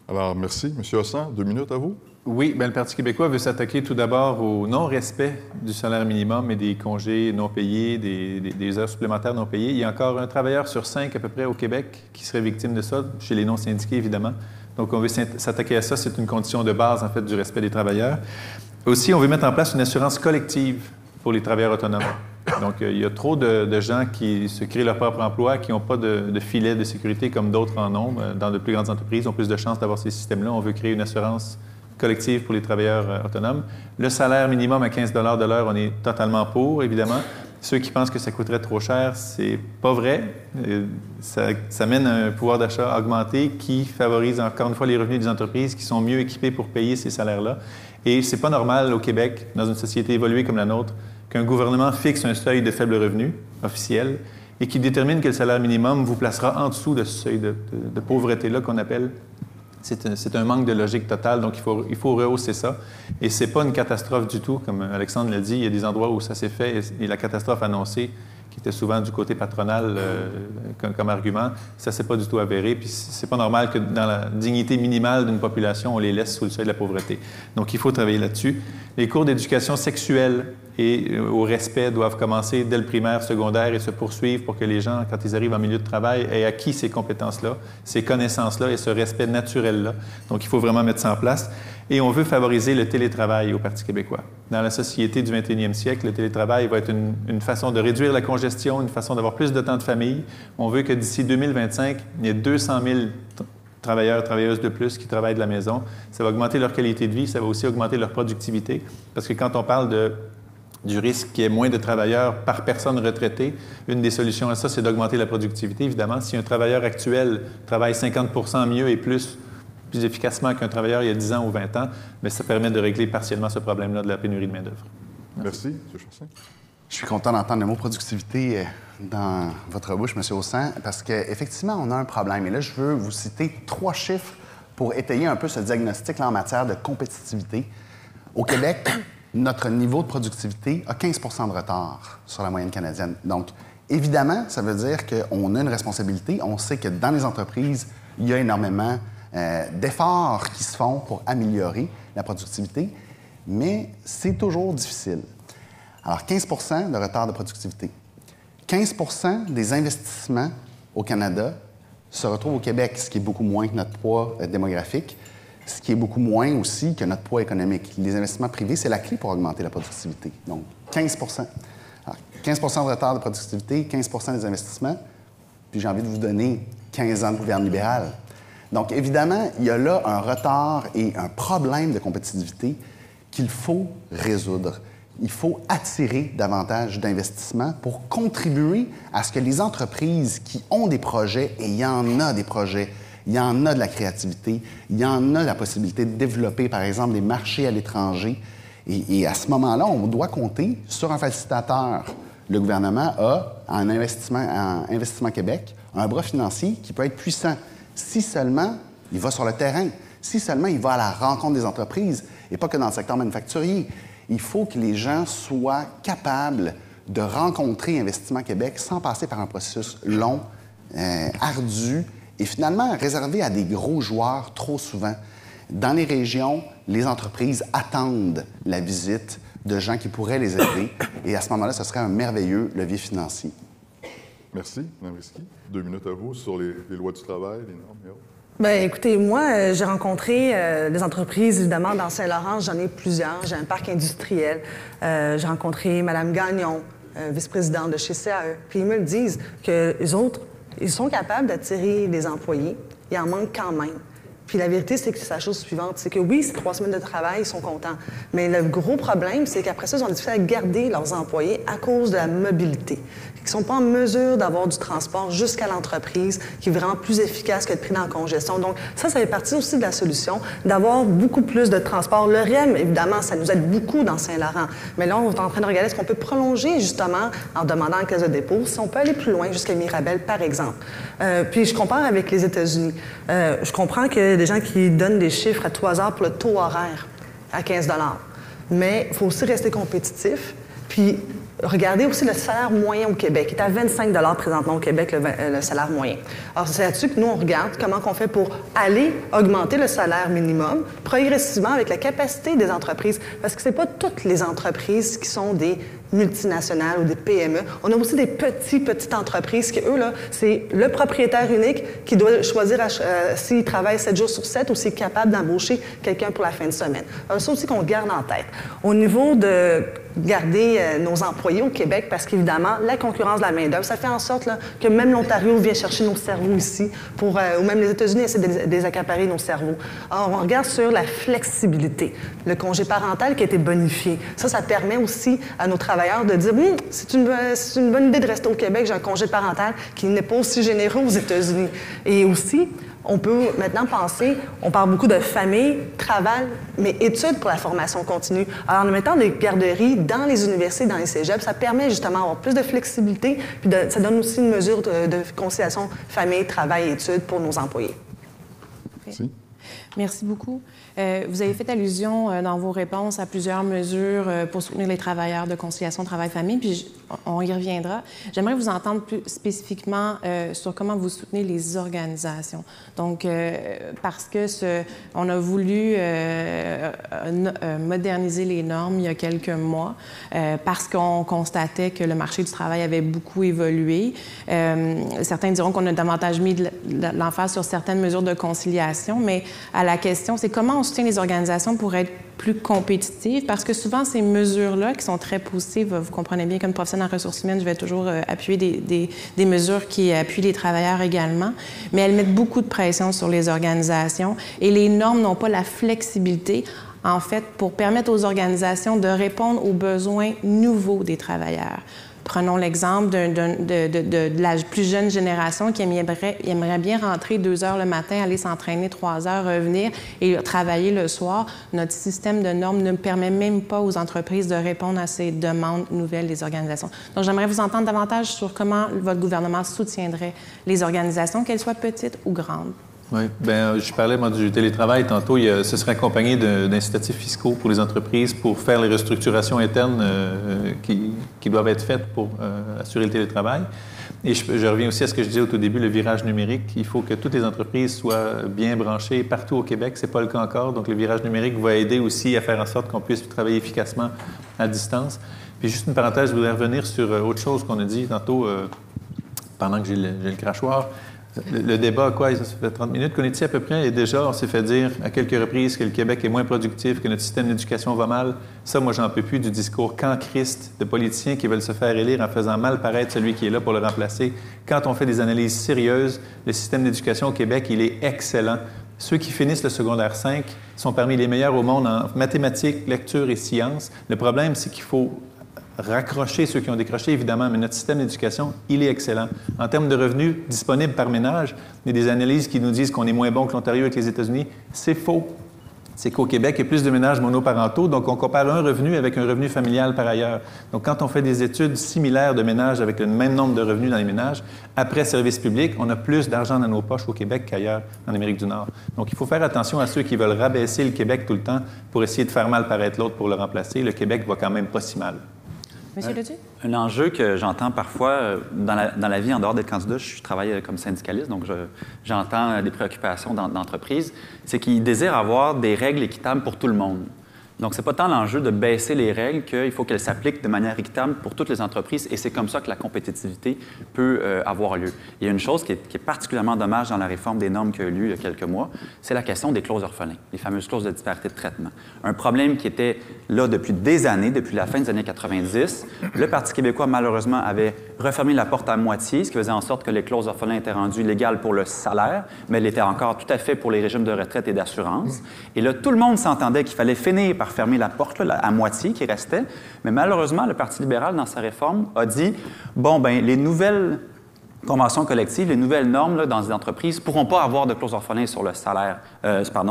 Alors, merci. M. Hossan, 2 minutes à vous. Oui, bien, le Parti québécois veut s'attaquer tout d'abord au non-respect du salaire minimum et des congés non payés, des heures supplémentaires non payées. Il y a encore un travailleur sur 5 à peu près au Québec qui serait victime de ça, chez les non-syndiqués, évidemment. Donc, on veut s'attaquer à ça. C'est une condition de base, en fait, du respect des travailleurs. Aussi, on veut mettre en place une assurance collective pour les travailleurs autonomes. Donc, il y a trop de gens qui se créent leur propre emploi, qui n'ont pas de filet de sécurité comme d'autres en ont. Dans de plus grandes entreprises, ont plus de chances d'avoir ces systèmes-là. On veut créer une assurance collective pour les travailleurs autonomes. Le salaire minimum à 15 $ de l'heure, on est totalement pour, évidemment. Ceux qui pensent que ça coûterait trop cher, c'est pas vrai. Ça mène à un pouvoir d'achat augmenté qui favorise encore une fois les revenus des entreprises qui sont mieux équipées pour payer ces salaires-là. Et c'est pas normal au Québec, dans une société évoluée comme la nôtre, qu'un gouvernement fixe un seuil de faible revenu officiel et qui détermine que le salaire minimum vous placera en dessous de ce seuil de pauvreté-là qu'on appelle. C'est un manque de logique totale, donc il faut rehausser ça. Et c'est pas une catastrophe du tout, comme Alexandre l'a dit. Il y a des endroits où ça s'est fait et la catastrophe annoncée, qui était souvent du côté patronal comme argument, ça s'est pas du tout avéré. Puis c'est pas normal que dans la dignité minimale d'une population, on les laisse sous le seuil de la pauvreté. Donc il faut travailler là-dessus. Les cours d'éducation sexuelle et au respect doivent commencer dès le primaire, secondaire et se poursuivre pour que les gens, quand ils arrivent en milieu de travail, aient acquis ces compétences-là, ces connaissances-là et ce respect naturel-là. Donc, il faut vraiment mettre ça en place. Et on veut favoriser le télétravail au Parti québécois. Dans la société du 21e siècle, le télétravail va être une façon de réduire la congestion, une façon d'avoir plus de temps de famille. On veut que d'ici 2025, il y ait 200 000 travailleurs, travailleuses de plus qui travaillent de la maison. Ça va augmenter leur qualité de vie, ça va aussi augmenter leur productivité. Parce que quand on parle du risque qu'il y ait moins de travailleurs par personne retraitée, une des solutions à ça, c'est d'augmenter la productivité, évidemment. Si un travailleur actuel travaille 50 % mieux et plus efficacement qu'un travailleur il y a 10 ans ou 20 ans, bien, ça permet de régler partiellement ce problème-là de la pénurie de main-d'œuvre. Merci, M. Chassin. Je suis content d'entendre le mot productivité dans votre bouche, M. Hossan, parce qu'effectivement, on a un problème. Et là, je veux vous citer 3 chiffres pour étayer un peu ce diagnostic-là en matière de compétitivité. Au Québec, notre niveau de productivité a 15 % de retard sur la moyenne canadienne. Donc, évidemment, ça veut dire qu'on a une responsabilité. On sait que dans les entreprises, il y a énormément d'efforts qui se font pour améliorer la productivité, mais c'est toujours difficile. Alors, 15 de retard de productivité. 15 des investissements au Canada se retrouvent au Québec, ce qui est beaucoup moins que notre poids démographique, ce qui est beaucoup moins aussi que notre poids économique. Les investissements privés, c'est la clé pour augmenter la productivité. Donc, 15 Alors, 15 de retard de productivité, 15 des investissements, puis j'ai envie de vous donner 15 ans de gouvernement libéral. Donc, évidemment, il y a là un retard et un problème de compétitivité qu'il faut résoudre. Il faut attirer davantage d'investissements pour contribuer à ce que les entreprises qui ont des projets, et il y en a des projets, il y en a de la créativité, il y en a la possibilité de développer, par exemple, des marchés à l'étranger. Et à ce moment-là, on doit compter sur un facilitateur. Le gouvernement a, en Investissement Québec, un bras financier qui peut être puissant. Si seulement il va sur le terrain, si seulement il va à la rencontre des entreprises, et pas que dans le secteur manufacturier. Il faut que les gens soient capables de rencontrer Investissement Québec sans passer par un processus long, ardu et finalement réservé à des gros joueurs trop souvent. Dans les régions, les entreprises attendent la visite de gens qui pourraient les aider et à ce moment-là, ce serait un merveilleux levier financier. Merci, Mme Risky. 2 minutes à vous sur les lois du travail, les normes et autres. Bien, écoutez, moi, j'ai rencontré des entreprises, évidemment, dans Saint-Laurent. J'en ai plusieurs. J'ai un parc industriel. J'ai rencontré Mme Gagnon, vice-présidente de chez CAE. Puis ils me le disent que les autres, ils sont capables d'attirer des employés. Il en manque quand même. Puis la vérité, c'est que c'est la chose suivante. C'est que oui, c'est 3 semaines de travail, ils sont contents. Mais le gros problème, c'est qu'après ça, ils ont difficulté à garder leurs employés à cause de la mobilité. Ils ne sont pas en mesure d'avoir du transport jusqu'à l'entreprise, qui est vraiment plus efficace que de pris dans la congestion. Donc ça fait partie aussi de la solution, d'avoir beaucoup plus de transport. Le REM, évidemment, ça nous aide beaucoup dans Saint-Laurent. Mais là, on est en train de regarder ce qu'on peut prolonger, justement, en demandant en caisse de dépôt, si on peut aller plus loin, jusqu'à Mirabel, par exemple. Puis je compare avec les États-Unis. Je comprends que des gens qui donnent des chiffres à 3 heures pour le taux horaire à 15 $. Mais il faut aussi rester compétitif. Puis regardez aussi le salaire moyen au Québec. Il est à 25 $ présentement au Québec, le salaire moyen. Alors, c'est là-dessus que nous, on regarde comment on fait pour aller augmenter le salaire minimum progressivement avec la capacité des entreprises. Parce que ce n'est pas toutes les entreprises qui sont des multinationales ou des PME. On a aussi des petites entreprises qui, eux, là, c'est le propriétaire unique qui doit choisir s'il travaille 7 jours sur 7 ou s'il est capable d'embaucher quelqu'un pour la fin de semaine. Alors, ça aussi qu'on garde en tête. Au niveau de garder nos employés au Québec, parce qu'évidemment, la concurrence de la main-d'œuvre, ça fait en sorte là, que même l'Ontario vient chercher nos cerveaux ici, ou même les États-Unis essaient de désaccaparer nos cerveaux. Alors, on regarde sur la flexibilité. Le congé parental qui a été bonifié. Ça permet aussi à nos travailleurs de dire c'est une bonne idée de rester au Québec, j'ai un congé parental qui n'est pas aussi généreux aux États-Unis. Et aussi, on peut maintenant penser, on parle beaucoup de famille, travail, mais études pour la formation continue. Alors, en mettant des garderies dans les universités, dans les cégeps, ça permet justement d'avoir plus de flexibilité, puis ça donne aussi une mesure de conciliation famille, travail, études pour nos employés. Merci. Merci beaucoup. Vous avez fait allusion dans vos réponses à plusieurs mesures pour soutenir les travailleurs de conciliation travail-famille, puis on y reviendra. J'aimerais vous entendre plus spécifiquement sur comment vous soutenez les organisations. Donc, parce que on a voulu moderniser les normes il y a quelques mois, parce qu'on constatait que le marché du travail avait beaucoup évolué. Certains diront qu'on a davantage mis de l'emphase sur certaines mesures de conciliation, mais à la question, c'est comment on soutient les organisations pour être plus compétitives, parce que souvent, ces mesures-là, qui sont très positives, vous comprenez bien, comme professionnel en ressources humaines, je vais toujours appuyer des mesures qui appuient les travailleurs également, mais elles mettent beaucoup de pression sur les organisations et les normes n'ont pas la flexibilité, en fait, pour permettre aux organisations de répondre aux besoins nouveaux des travailleurs. Prenons l'exemple de la plus jeune génération qui aimerait bien rentrer 2 heures le matin, aller s'entraîner 3 heures, revenir et travailler le soir. Notre système de normes ne permet même pas aux entreprises de répondre à ces demandes nouvelles des organisations. Donc, j'aimerais vous entendre davantage sur comment votre gouvernement soutiendrait les organisations, qu'elles soient petites ou grandes. Oui, bien, je parlais moi, du télétravail tantôt. Ce serait accompagné d'incitatifs fiscaux pour les entreprises pour faire les restructurations internes qui doivent être faites pour assurer le télétravail. Et je reviens aussi à ce que je disais au tout début, le virage numérique. Il faut que toutes les entreprises soient bien branchées partout au Québec. Ce n'est pas le cas encore. Donc, le virage numérique va aider aussi à faire en sorte qu'on puisse travailler efficacement à distance. Puis juste une parenthèse, je voudrais revenir sur autre chose qu'on a dit tantôt pendant que j'ai le crachoir. Le débat, quoi, ça fait 30 minutes qu'on est ici à peu près, et déjà, on s'est fait dire à quelques reprises que le Québec est moins productif, que notre système d'éducation va mal. Ça, moi, j'en peux plus du discours quand Christ de politiciens qui veulent se faire élire en faisant mal paraître celui qui est là pour le remplacer. Quand on fait des analyses sérieuses, le système d'éducation au Québec, il est excellent. Ceux qui finissent le secondaire 5 sont parmi les meilleurs au monde en mathématiques, lecture et sciences. Le problème, c'est qu'il faut raccrocher ceux qui ont décroché, évidemment, mais notre système d'éducation, il est excellent. En termes de revenus disponibles par ménage, il y a des analyses qui nous disent qu'on est moins bon que l'Ontario avec les États-Unis. C'est faux. C'est qu'au Québec, il y a plus de ménages monoparentaux, donc on compare un revenu avec un revenu familial par ailleurs. Donc, quand on fait des études similaires de ménages avec le même nombre de revenus dans les ménages, après service public, on a plus d'argent dans nos poches au Québec qu'ailleurs en Amérique du Nord. Donc, il faut faire attention à ceux qui veulent rabaisser le Québec tout le temps pour essayer de faire mal paraître l'autre pour le remplacer. Le Québec va quand même pas si mal. Monsieur Leduc? Un enjeu que j'entends parfois dans la vie en dehors d'être candidat, je travaille comme syndicaliste, donc j'entends des préoccupations d'entreprise, c'est qu'ils désirent avoir des règles équitables pour tout le monde. Donc, ce n'est pas tant l'enjeu de baisser les règles qu'il faut qu'elles s'appliquent de manière équitable pour toutes les entreprises et c'est comme ça que la compétitivité peut avoir lieu. Il y a une chose qui est particulièrement dommage dans la réforme des normes qu'il y a eu il y a quelques mois, c'est la question des clauses orphelins, les fameuses clauses de disparité de traitement. Un problème qui était là depuis des années, depuis la fin des années 90. Le Parti québécois, malheureusement, avait refermé la porte à moitié, ce qui faisait en sorte que les clauses orphelins étaient rendues légales pour le salaire, mais elles étaient encore tout à fait pour les régimes de retraite et d'assurance. Et là, tout le monde s'entendait qu'il fallait finir par fermer la porte là, à moitié qui restait. Mais malheureusement, le Parti libéral, dans sa réforme, a dit, bon, bien, les nouvelles conventions collectives, les nouvelles normes là, dans les entreprises ne pourront pas avoir de clause orphelin sur le salaire,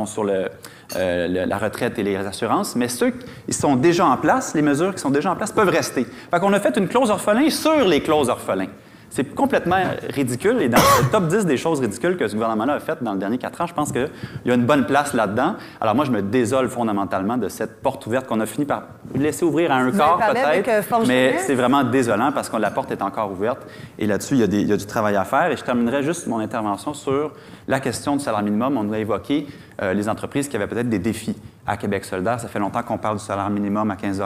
sur la retraite et les assurances, mais ceux qui sont déjà en place, les mesures qui sont déjà en place peuvent rester. Fait qu'on a fait une clause orphelin sur les clauses orphelins. C'est complètement ridicule et dans le top 10 des choses ridicules que ce gouvernement-là a faites dans les derniers 4 ans, je pense qu'il y a une bonne place là-dedans. Alors moi, je me désole fondamentalement de cette porte ouverte qu'on a fini par laisser ouvrir à un quart peut-être, mais c'est vraiment désolant parce que la porte est encore ouverte et là-dessus, il y a du travail à faire. Et je terminerai juste mon intervention sur la question du salaire minimum. On a évoqué les entreprises qui avaient peut-être des défis. À Québec solidaire, ça fait longtemps qu'on parle du salaire minimum à 15 $.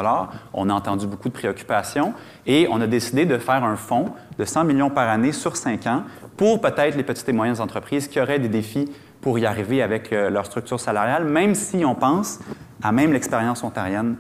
On a entendu beaucoup de préoccupations et on a décidé de faire un fonds de 100 millions par année sur 5 ans pour peut-être les petites et moyennes entreprises qui auraient des défis pour y arriver avec leur structure salariale, même si on pense à même l'expérience ontarienne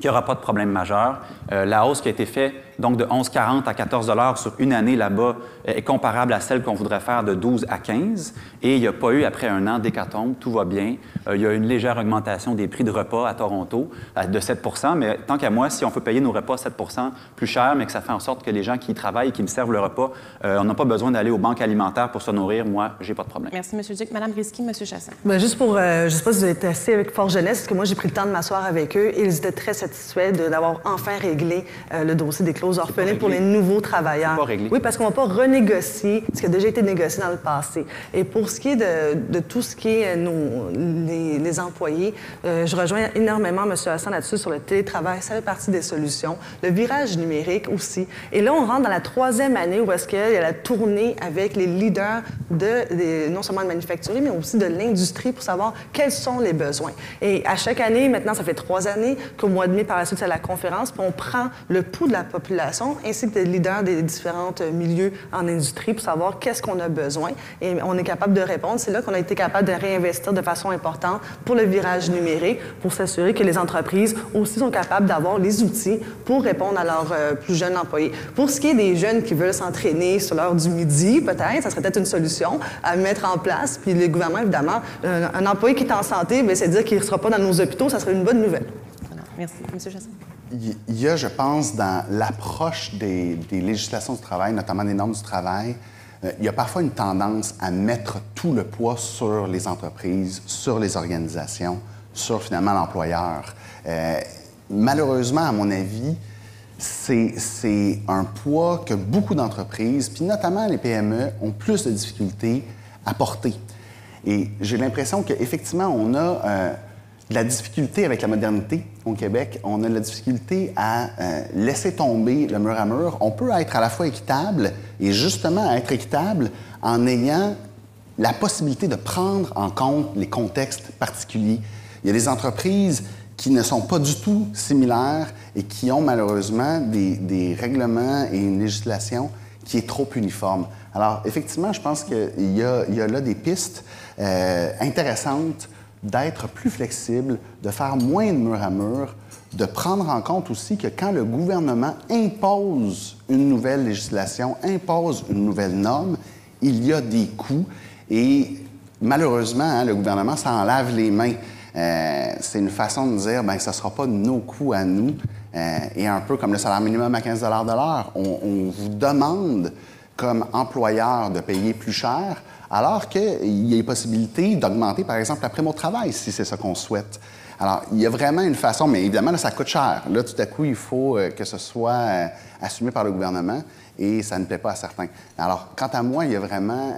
qu'il n'y aura pas de problème majeur. La hausse qui a été faite donc de 11,40 à 14 $ sur une année là-bas est comparable à celle qu'on voudrait faire de 12 à 15. Et il n'y a pas eu, après un an d'hécatombe, tout va bien. Il y a une légère augmentation des prix de repas à Toronto de 7 %. Mais tant qu'à moi, si on peut payer nos repas 7 % plus cher, mais que ça fait en sorte que les gens qui y travaillent et qui me servent le repas, on n'a pas besoin d'aller aux banques alimentaires pour se nourrir, moi, j'ai pas de problème. Merci, M. Duc. Mme Risky, M. Chassin. Bien, juste pour, je ne sais pas si vous avez été assis avec Fort Jeunesse, parce que moi, j'ai pris le temps de m'asseoir avec eux et ils étaient très satisfaits d'avoir enfin réglé le dossier des clauses orphelines pour les nouveaux travailleurs. Pas réglé. Oui, parce qu'on ne va pas renégocier ce qui a déjà été négocié dans le passé. Et pour ce qui est de tout ce qui est les employés, je rejoins énormément M. Hassan là-dessus sur le télétravail. Ça fait partie des solutions. Le virage numérique aussi. Et là, on rentre dans la 3e année où est-ce qu'il y a la tournée avec les leaders non seulement de manufacturier, mais aussi de l'industrie pour savoir quels sont les besoins. Et à chaque année, maintenant, ça fait 3 années qu'au mois de mai, par la suite, c'est la conférence, puis on prend le pouls de la population ainsi que des leaders des différents milieux en industrie pour savoir qu'est-ce qu'on a besoin. Et on est capable de répondre. C'est là qu'on a été capable de réinvestir de façon importante pour le virage numérique, pour s'assurer que les entreprises aussi sont capables d'avoir les outils pour répondre à leurs plus jeunes employés. Pour ce qui est des jeunes qui veulent s'entraîner sur l'heure du midi, peut-être, ça serait peut-être une solution à mettre en place. Puis le gouvernement, évidemment, un employé qui est en santé, bien, c'est dire qu'il ne sera pas dans nos hôpitaux, ça serait une bonne nouvelle. Merci. M. Chassin. Il y a, je pense, dans l'approche des législations du travail, notamment des normes du travail, il y a parfois une tendance à mettre tout le poids sur les entreprises, sur les organisations, sur finalement l'employeur. Malheureusement, à mon avis, c'est un poids que beaucoup d'entreprises, puis notamment les PME, ont plus de difficultés à porter. Et j'ai l'impression qu'effectivement, on a de la difficulté avec la modernité au Québec. On a de la difficulté à laisser tomber le mur à mur. On peut être à la fois équitable et justement être équitable en ayant la possibilité de prendre en compte les contextes particuliers. Il y a des entreprises qui ne sont pas du tout similaires et qui ont malheureusement des règlements et une législation qui est trop uniforme. Alors, effectivement, je pense qu'il y a là des pistes intéressantes d'être plus flexible, de faire moins de mur à mur, de prendre en compte aussi que quand le gouvernement impose une nouvelle législation, impose une nouvelle norme, il y a des coûts et malheureusement, hein, le gouvernement s'en lave les mains. C'est une façon de dire, bien, ce ne sera pas nos coûts à nous. Et un peu comme le salaire minimum à 15 $ de l'heure, on vous demande comme employeur de payer plus cher, alors qu'il y a une possibilité d'augmenter, par exemple, la prime au travail, si c'est ça qu'on souhaite. Alors, il y a vraiment une façon, mais évidemment, là, ça coûte cher. Là, tout à coup, il faut que ce soit assumé par le gouvernement et ça ne plaît pas à certains. Alors, quant à moi, il y a vraiment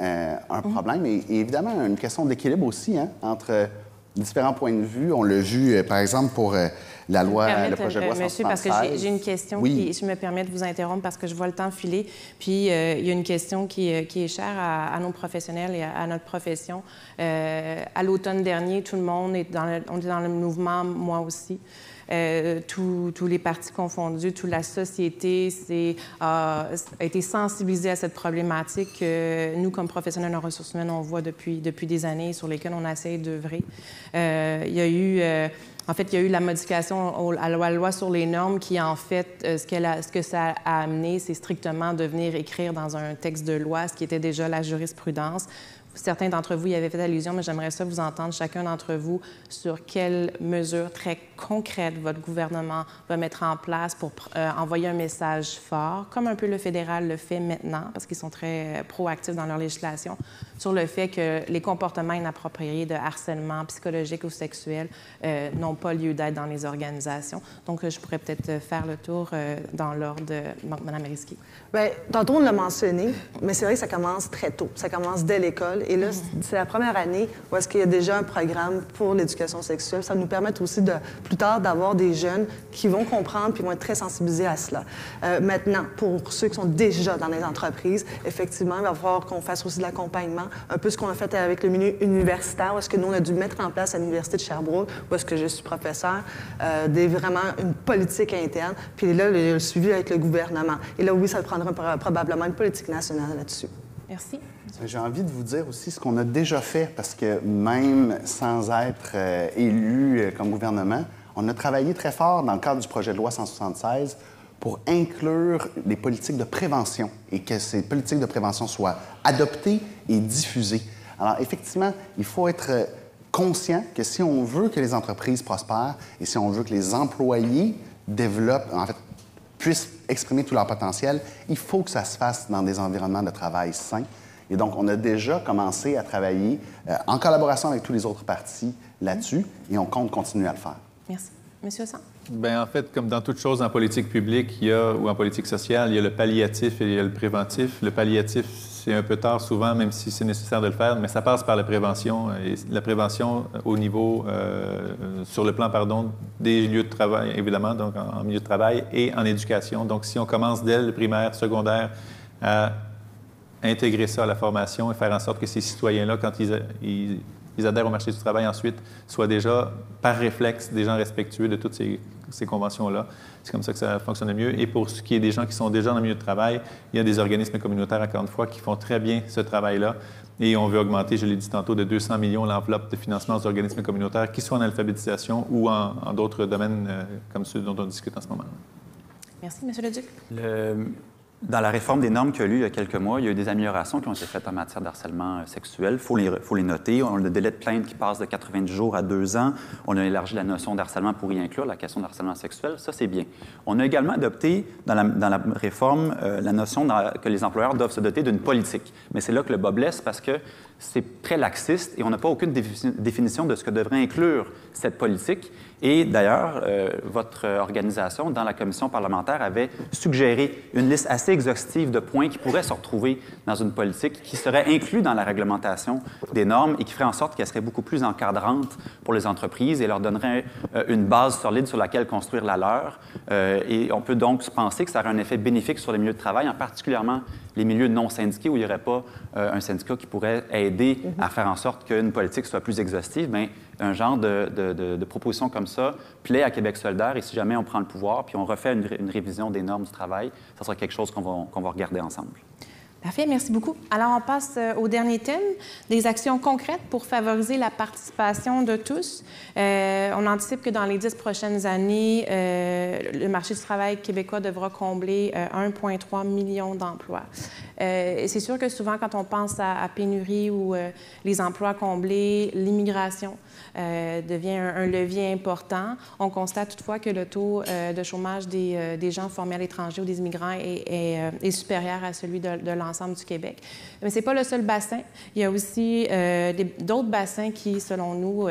un problème et évidemment, une question d'équilibre aussi, hein, entre différents points de vue. On l'a vu, par exemple, pour la loi, le projet de loi 176. Monsieur, parce que j'ai une question qui... Je me permets de vous interrompre parce que je vois le temps filer. Puis, il y a une question qui est chère à nos professionnels et à notre profession. À l'automne dernier, tout le monde on est dans le mouvement, moi aussi. Tous les partis confondus, toute la société a été sensibilisée à cette problématique que nous, comme professionnels en ressources humaines, on voit depuis des années sur lesquelles on essaie d'œuvrer. Il y a eu la modification à la loi sur les normes qui, en fait, ce que ça a amené, c'est strictement de venir écrire dans un texte de loi ce qui était déjà la jurisprudence. Certains d'entre vous y avaient fait allusion, mais j'aimerais ça vous entendre, chacun d'entre vous, sur quelles mesures très concrètes votre gouvernement va mettre en place pour envoyer un message fort, comme un peu le fédéral le fait maintenant, parce qu'ils sont très proactifs dans leur législation, sur le fait que les comportements inappropriés de harcèlement psychologique ou sexuel n'ont pas lieu d'être dans les organisations. Donc, je pourrais peut-être faire le tour dans l'ordre de Mme Risky. Bien, tantôt, on l'a mentionné, mais c'est vrai que ça commence très tôt. Ça commence dès l'école. Et là, c'est la première année où est-ce qu'il y a déjà un programme pour l'éducation sexuelle. Ça nous permet aussi, plus tard, d'avoir des jeunes qui vont comprendre puis vont être très sensibilisés à cela. Maintenant, pour ceux qui sont déjà dans les entreprises, effectivement, il va falloir qu'on fasse aussi de l'accompagnement, un peu ce qu'on a fait avec le milieu universitaire, où est-ce que nous, on a dû mettre en place à l'Université de Sherbrooke, où est-ce que je suis professeur, vraiment une politique interne. Puis là, le suivi avec le gouvernement. Et là, oui, ça prendra probablement une politique nationale là-dessus. Merci. J'ai envie de vous dire aussi ce qu'on a déjà fait, parce que même sans être élu comme gouvernement, on a travaillé très fort dans le cadre du projet de loi 176 pour inclure les politiques de prévention et que ces politiques de prévention soient adoptées et diffusées. Alors, effectivement, il faut être conscient que si on veut que les entreprises prospèrent et si on veut que les employés développent, en fait, puissent exprimer tout leur potentiel, il faut que ça se fasse dans des environnements de travail sains. Et donc, on a déjà commencé à travailler en collaboration avec tous les autres partis là-dessus et on compte continuer à le faire. Merci. Monsieur Hassan? Bien, en fait, comme dans toute chose en politique publique ou en politique sociale, il y a le palliatif et il y a le préventif. Le palliatif, c'est un peu tard souvent, même si c'est nécessaire de le faire, mais ça passe par la prévention. Et la prévention au niveau, sur le plan, des lieux de travail, évidemment, donc en milieu de travail et en éducation. Donc, si on commence dès le primaire, secondaire, à intégrer ça à la formation et faire en sorte que ces citoyens-là, quand ils adhèrent au marché du travail ensuite, soient déjà, par réflexe, des gens respectueux de toutes ces conventions-là. C'est comme ça que ça fonctionne mieux. Et pour ce qui est des gens qui sont déjà dans le milieu de travail, il y a des organismes communautaires, encore une fois, qui font très bien ce travail-là. Et on veut augmenter, je l'ai dit tantôt, de 200 millions l'enveloppe de financement aux organismes communautaires, qui soient en alphabétisation ou en d'autres domaines comme ceux dont on discute en ce moment. Merci. Monsieur Leduc. Dans la réforme des normes qu'il y a eu il y a quelques mois, il y a eu des améliorations qui ont été faites en matière de harcèlement sexuel. Il faut les noter. On a le délai de plainte qui passe de 90 jours à 2 ans. On a élargi la notion d'harcèlement pour y inclure la question de harcèlement sexuel. Ça, c'est bien. On a également adopté dans la réforme la notion que les employeurs doivent se doter d'une politique. Mais c'est là que le bas blesse parce que c'est très laxiste et on n'a pas aucune définition de ce que devrait inclure cette politique. Et d'ailleurs, votre organisation, dans la commission parlementaire, avait suggéré une liste assez exhaustive de points qui pourraient se retrouver dans une politique, qui seraient inclus dans la réglementation des normes et qui ferait en sorte qu'elle serait beaucoup plus encadrante pour les entreprises et leur donnerait une base solide sur laquelle construire la leur. Et on peut donc penser que ça aurait un effet bénéfique sur les milieux de travail, en particulièrement les milieux non syndiqués où il n'y aurait pas un syndicat qui pourrait aider à faire en sorte qu'une politique soit plus exhaustive. Bien, un genre de proposition comme ça plaît à Québec solidaire et si jamais on prend le pouvoir puis on refait une révision des normes du travail, ça sera quelque chose qu'on va regarder ensemble. Parfait, merci beaucoup. Alors, on passe au dernier thème, des actions concrètes pour favoriser la participation de tous. On anticipe que dans les 10 prochaines années, le marché du travail québécois devra combler 1,3 million d'emplois. Et c'est sûr que souvent, quand on pense à pénurie ou les emplois comblés, l'immigration devient un levier important. On constate toutefois que le taux de chômage des gens formés à l'étranger ou des immigrants est supérieur à celui de l'ensemble du Québec. Mais ce n'est pas le seul bassin. Il y a aussi d'autres bassins qui, selon nous,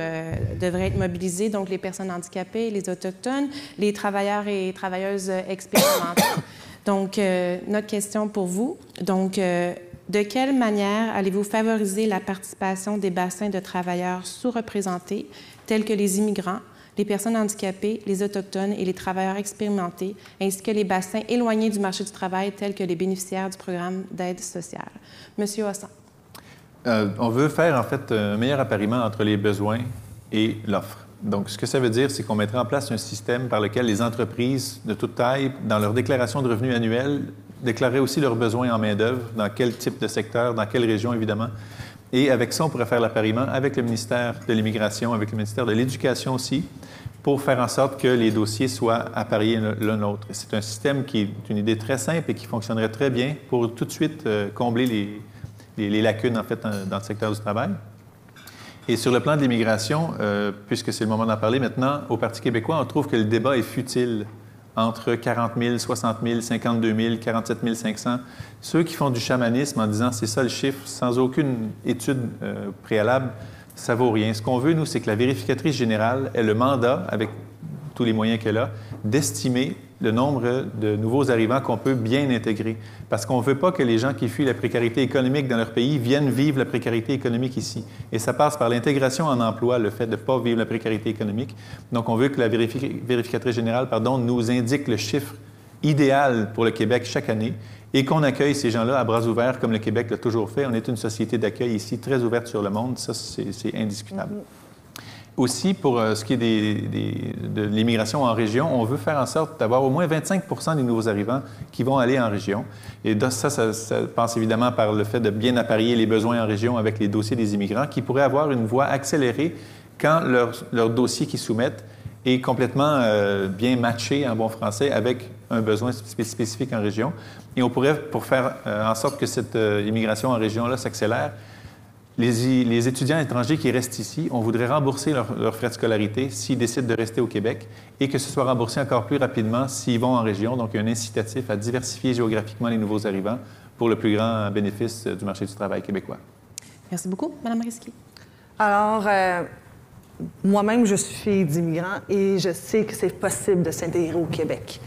devraient être mobilisés, donc les personnes handicapées, les Autochtones, les travailleurs et travailleuses expérimentés. Donc, notre question pour vous. Donc, de quelle manière allez-vous favoriser la participation des bassins de travailleurs sous-représentés, tels que les immigrants, les personnes handicapées, les Autochtones et les travailleurs expérimentés, ainsi que les bassins éloignés du marché du travail, tels que les bénéficiaires du programme d'aide sociale? Monsieur Hossan. On veut faire, en fait, un meilleur appariement entre les besoins et l'offre. Donc, ce que ça veut dire, c'est qu'on mettra en place un système par lequel les entreprises de toute taille, dans leur déclaration de revenus annuels, déclaraient aussi leurs besoins en main-d'œuvre, dans quel type de secteur, dans quelle région, évidemment. Et avec ça, on pourrait faire l'appariement avec le ministère de l'Immigration, avec le ministère de l'Éducation aussi, pour faire en sorte que les dossiers soient appariés l'un l'autre. C'est un système qui est une idée très simple et qui fonctionnerait très bien pour tout de suite combler les lacunes, en fait, dans le secteur du travail. Et sur le plan de l'immigration, puisque c'est le moment d'en parler maintenant, au Parti québécois, on trouve que le débat est futile entre 40 000, 60 000, 52 000, 47 500. Ceux qui font du chamanisme en disant c'est ça le chiffre, sans aucune étude préalable, ça vaut rien. Ce qu'on veut, nous, c'est que la vérificatrice générale ait le mandat, avec tous les moyens qu'elle a, d'estimer le nombre de nouveaux arrivants qu'on peut bien intégrer. Parce qu'on ne veut pas que les gens qui fuient la précarité économique dans leur pays viennent vivre la précarité économique ici. Et ça passe par l'intégration en emploi, le fait de ne pas vivre la précarité économique. Donc, on veut que la vérificatrice générale, nous indique le chiffre idéal pour le Québec chaque année et qu'on accueille ces gens-là à bras ouverts comme le Québec l'a toujours fait. On est une société d'accueil ici très ouverte sur le monde. Ça, c'est indiscutable. Aussi, pour ce qui est de l'immigration en région, on veut faire en sorte d'avoir au moins 25 des nouveaux arrivants qui vont aller en région. Et ça passe évidemment par le fait de bien apparier les besoins en région avec les dossiers des immigrants qui pourraient avoir une voie accélérée quand leur dossier qu'ils soumettent est complètement bien matché en bon français avec un besoin spécifique en région. Et on pourrait, pour faire en sorte que cette immigration en région-là s'accélère, les étudiants étrangers qui restent ici, on voudrait rembourser leurs frais de scolarité s'ils décident de rester au Québec et que ce soit remboursé encore plus rapidement s'ils vont en région. Donc, il y a un incitatif à diversifier géographiquement les nouveaux arrivants pour le plus grand bénéfice du marché du travail québécois. Merci beaucoup. Mme Risky. Alors, moi-même, je suis fille d'immigrants et je sais que c'est possible de s'intégrer au Québec.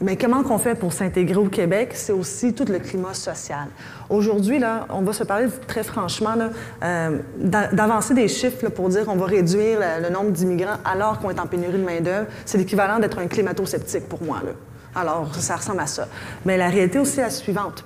Mais comment qu'on fait pour s'intégrer au Québec? C'est aussi tout le climat social. Aujourd'hui, là, on va se parler très franchement d'avancer des chiffres là, pour dire qu'on va réduire le nombre d'immigrants alors qu'on est en pénurie de main-d'œuvre. C'est l'équivalent d'être un climato-sceptique pour moi. Là. Alors, ça ressemble à ça. Mais la réalité aussi est la suivante.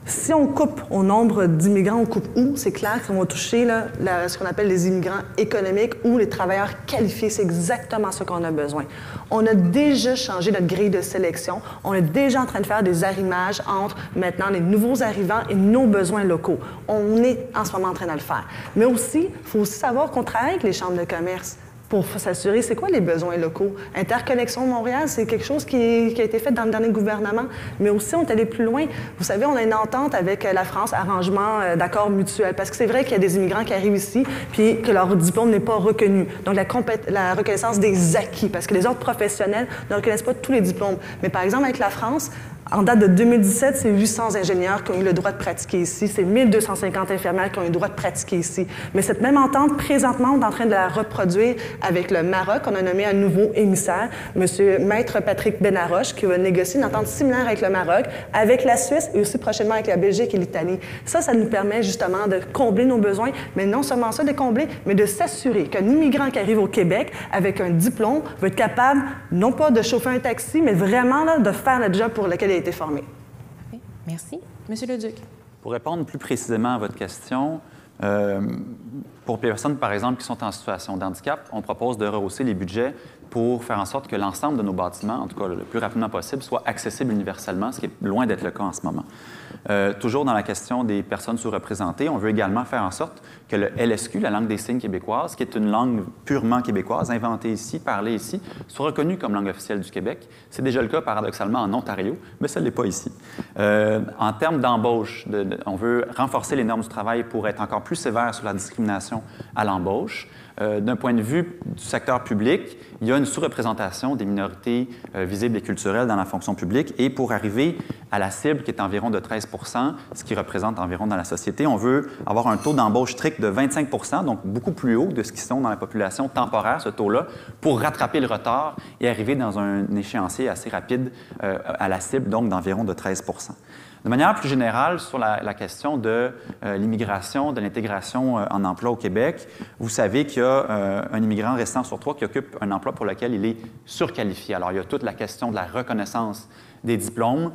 Si on coupe au nombre d'immigrants, on coupe où? C'est clair qu'on va toucher là, ce qu'on appelle les immigrants économiques ou les travailleurs qualifiés. C'est exactement ce qu'on a besoin. On a déjà changé notre grille de sélection. On est déjà en train de faire des arrimages entre maintenant les nouveaux arrivants et nos besoins locaux. On est en ce moment en train de le faire. Mais aussi, il faut aussi savoir qu'on travaille avec les chambres de commerce pour s'assurer, c'est quoi les besoins locaux? Interconnexion Montréal, c'est quelque chose qui a été fait dans le dernier gouvernement, mais aussi on est allé plus loin. Vous savez, on a une entente avec la France, arrangement d'accord mutuel, parce que c'est vrai qu'il y a des immigrants qui arrivent ici, puis que leur diplôme n'est pas reconnu. Donc, la reconnaissance des acquis, parce que les autres professionnels ne reconnaissent pas tous les diplômes. Mais par exemple, avec la France, En date de 2017, c'est 800 ingénieurs qui ont eu le droit de pratiquer ici. C'est 1250 infirmières qui ont eu le droit de pratiquer ici. Mais cette même entente, présentement, on est en train de la reproduire avec le Maroc. On a nommé un nouveau émissaire, Maître Patrick Benaroche, qui va négocier une entente similaire avec le Maroc, avec la Suisse et aussi prochainement avec la Belgique et l'Italie. Ça nous permet justement de combler nos besoins, mais non seulement ça, de combler, mais de s'assurer qu'un immigrant qui arrive au Québec avec un diplôme va être capable, non pas de chauffer un taxi, mais vraiment là, de faire le job pour lequel il a été formé. Parfait. Merci. Monsieur Leduc. Pour répondre plus précisément à votre question, pour les personnes, par exemple, qui sont en situation de handicap, on propose de rehausser les budgets pour faire en sorte que l'ensemble de nos bâtiments, en tout cas le plus rapidement possible, soit accessible universellement, ce qui est loin d'être le cas en ce moment. Toujours dans la question des personnes sous-représentées, on veut également faire en sorte que le LSQ, la langue des signes québécoise, qui est une langue purement québécoise, inventée ici, parlée ici, soit reconnue comme langue officielle du Québec. C'est déjà le cas, paradoxalement, en Ontario, mais ça ne l'est pas ici. En termes d'embauche, on veut renforcer les normes du travail pour être encore plus sévère sur la discrimination à l'embauche. D'un point de vue du secteur public, il y a une sous-représentation des minorités visibles et culturelles dans la fonction publique. Et pour arriver à la cible qui est environ de 13 %, ce qui représente environ dans la société, on veut avoir un taux d'embauche strict de 25 %, donc beaucoup plus haut de ce qui sont dans la population temporaire, ce taux-là, pour rattraper le retard et arriver dans un échéancier assez rapide à la cible, donc d'environ de 13 %. De manière plus générale, sur la question de l'immigration, de l'intégration en emploi au Québec, vous savez qu'il y a un immigrant restant sur 3 qui occupe un emploi pour lequel il est surqualifié. Alors, il y a toute la question de la reconnaissance des diplômes.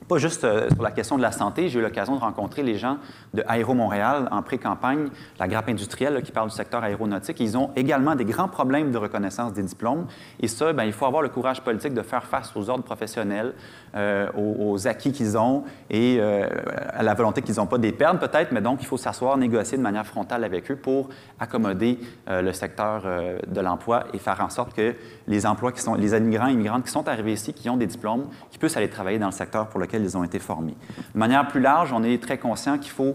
Pas juste sur la question de la santé, j'ai eu l'occasion de rencontrer les gens de Aéro Montréal en pré-campagne, la grappe industrielle là, qui parle du secteur aéronautique. Ils ont également des grands problèmes de reconnaissance des diplômes. Et ça, bien, il faut avoir le courage politique de faire face aux ordres professionnels, aux acquis qu'ils ont et à la volonté qu'ils n'ont pas de les perdre peut-être, mais donc il faut s'asseoir, négocier de manière frontale avec eux pour accommoder le secteur de l'emploi et faire en sorte que les emplois qui sont, les immigrants et immigrantes qui sont arrivés ici, qui ont des diplômes, qui puissent aller travailler dans le secteur pour lequel ils ont été formés. De manière plus large, on est très conscient qu'il faut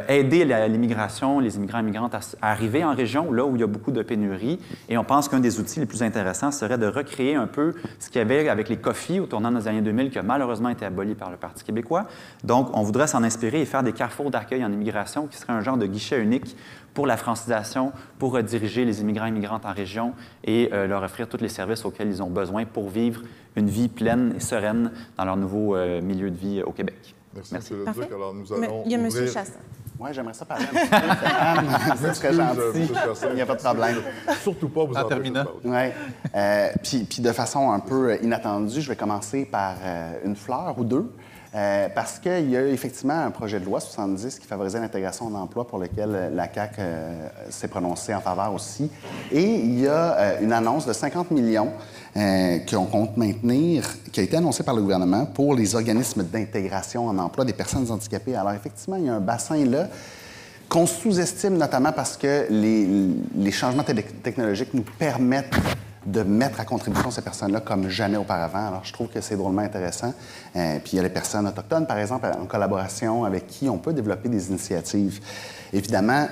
aider l'immigration, les immigrants et immigrantes à arriver en région, là où il y a beaucoup de pénuries. Et on pense qu'un des outils les plus intéressants serait de recréer un peu ce qu'il y avait avec les COFI au tournant des années 2000, qui a malheureusement été aboli par le Parti québécois. Donc, on voudrait s'en inspirer et faire des carrefours d'accueil en immigration qui seraient un genre de guichet unique pour la francisation, pour rediriger les immigrants et immigrantes en région et leur offrir tous les services auxquels ils ont besoin pour vivre une vie pleine et sereine dans leur nouveau milieu de vie au Québec. Merci. M. Leduc. Alors, nous allons il y a ouvrir... M. Chassin. Oui, j'aimerais ça parler un petit peu. C'est très gentil. Il n'y a pas de problème. Surtout pas, vous en terminant. Oui. Puis de façon un peu inattendue, je vais commencer par une fleur ou deux. Parce qu'il y a effectivement un projet de loi 70 qui favorisait l'intégration en emploi pour lequel la CAQ s'est prononcée en faveur aussi. Et il y a une annonce de 50 millions qu'on compte maintenir, qui a été annoncée par le gouvernement pour les organismes d'intégration en emploi des personnes handicapées. Alors effectivement, il y a un bassin là qu'on sous-estime notamment parce que les changements technologiques nous permettent de mettre à contribution ces personnes-là comme jamais auparavant. Alors, je trouve que c'est drôlement intéressant. Puis, il y a les personnes autochtones, par exemple, en collaboration avec qui on peut développer des initiatives. Évidemment,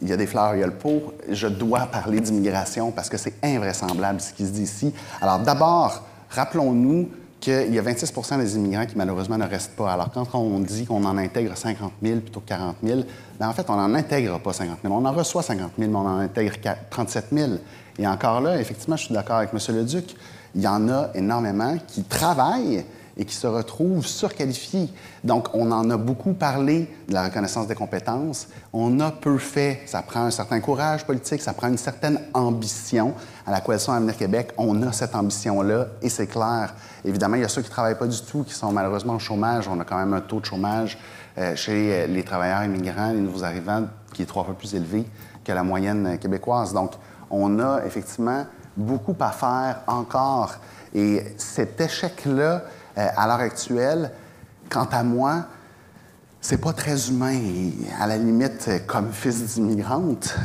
il y a des fleurs, il y a le pot. Je dois parler d'immigration parce que c'est invraisemblable ce qui se dit ici. Alors, d'abord, rappelons-nous qu'il y a 26 % des immigrants qui, malheureusement, ne restent pas. Alors, quand on dit qu'on en intègre 50 000 plutôt que 40 000, bien, en fait, on n'en intègre pas 50 000. On en reçoit 50 000, mais on en intègre 37 000. Et encore là, effectivement, je suis d'accord avec M. Leduc, il y en a énormément qui travaillent et qui se retrouvent surqualifiés. Donc, on en a beaucoup parlé de la reconnaissance des compétences. On a peu fait. Ça prend un certain courage politique, ça prend une certaine ambition. À la Coalition Avenir Québec, on a cette ambition-là et c'est clair. Évidemment, il y a ceux qui ne travaillent pas du tout, qui sont malheureusement au chômage. On a quand même un taux de chômage chez les travailleurs immigrants, les nouveaux arrivants, qui est 3 fois plus élevé que la moyenne québécoise. Donc, on a effectivement beaucoup à faire encore. Et cet échec-là, à l'heure actuelle, quant à moi, c'est pas très humain. Et à la limite, comme fils d'immigrante,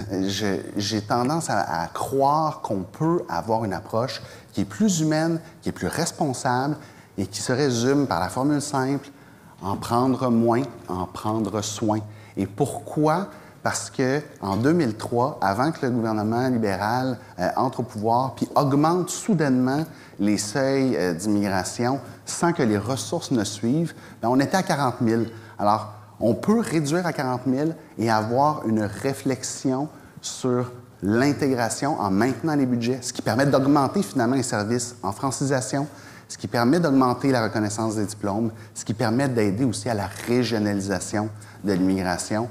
j'ai tendance à croire qu'on peut avoir une approche qui est plus humaine, qui est plus responsable et qui se résume par la formule simple, en prendre moins, en prendre soin. Et pourquoi? parce qu'en 2003, avant que le gouvernement libéral entre au pouvoir puis augmente soudainement les seuils d'immigration sans que les ressources ne suivent, bien, on était à 40 000. Alors, on peut réduire à 40 000 et avoir une réflexion sur l'intégration en maintenant les budgets, ce qui permet d'augmenter finalement les services en francisation, ce qui permet d'augmenter la reconnaissance des diplômes, ce qui permet d'aider aussi à la régionalisation de l'immigration,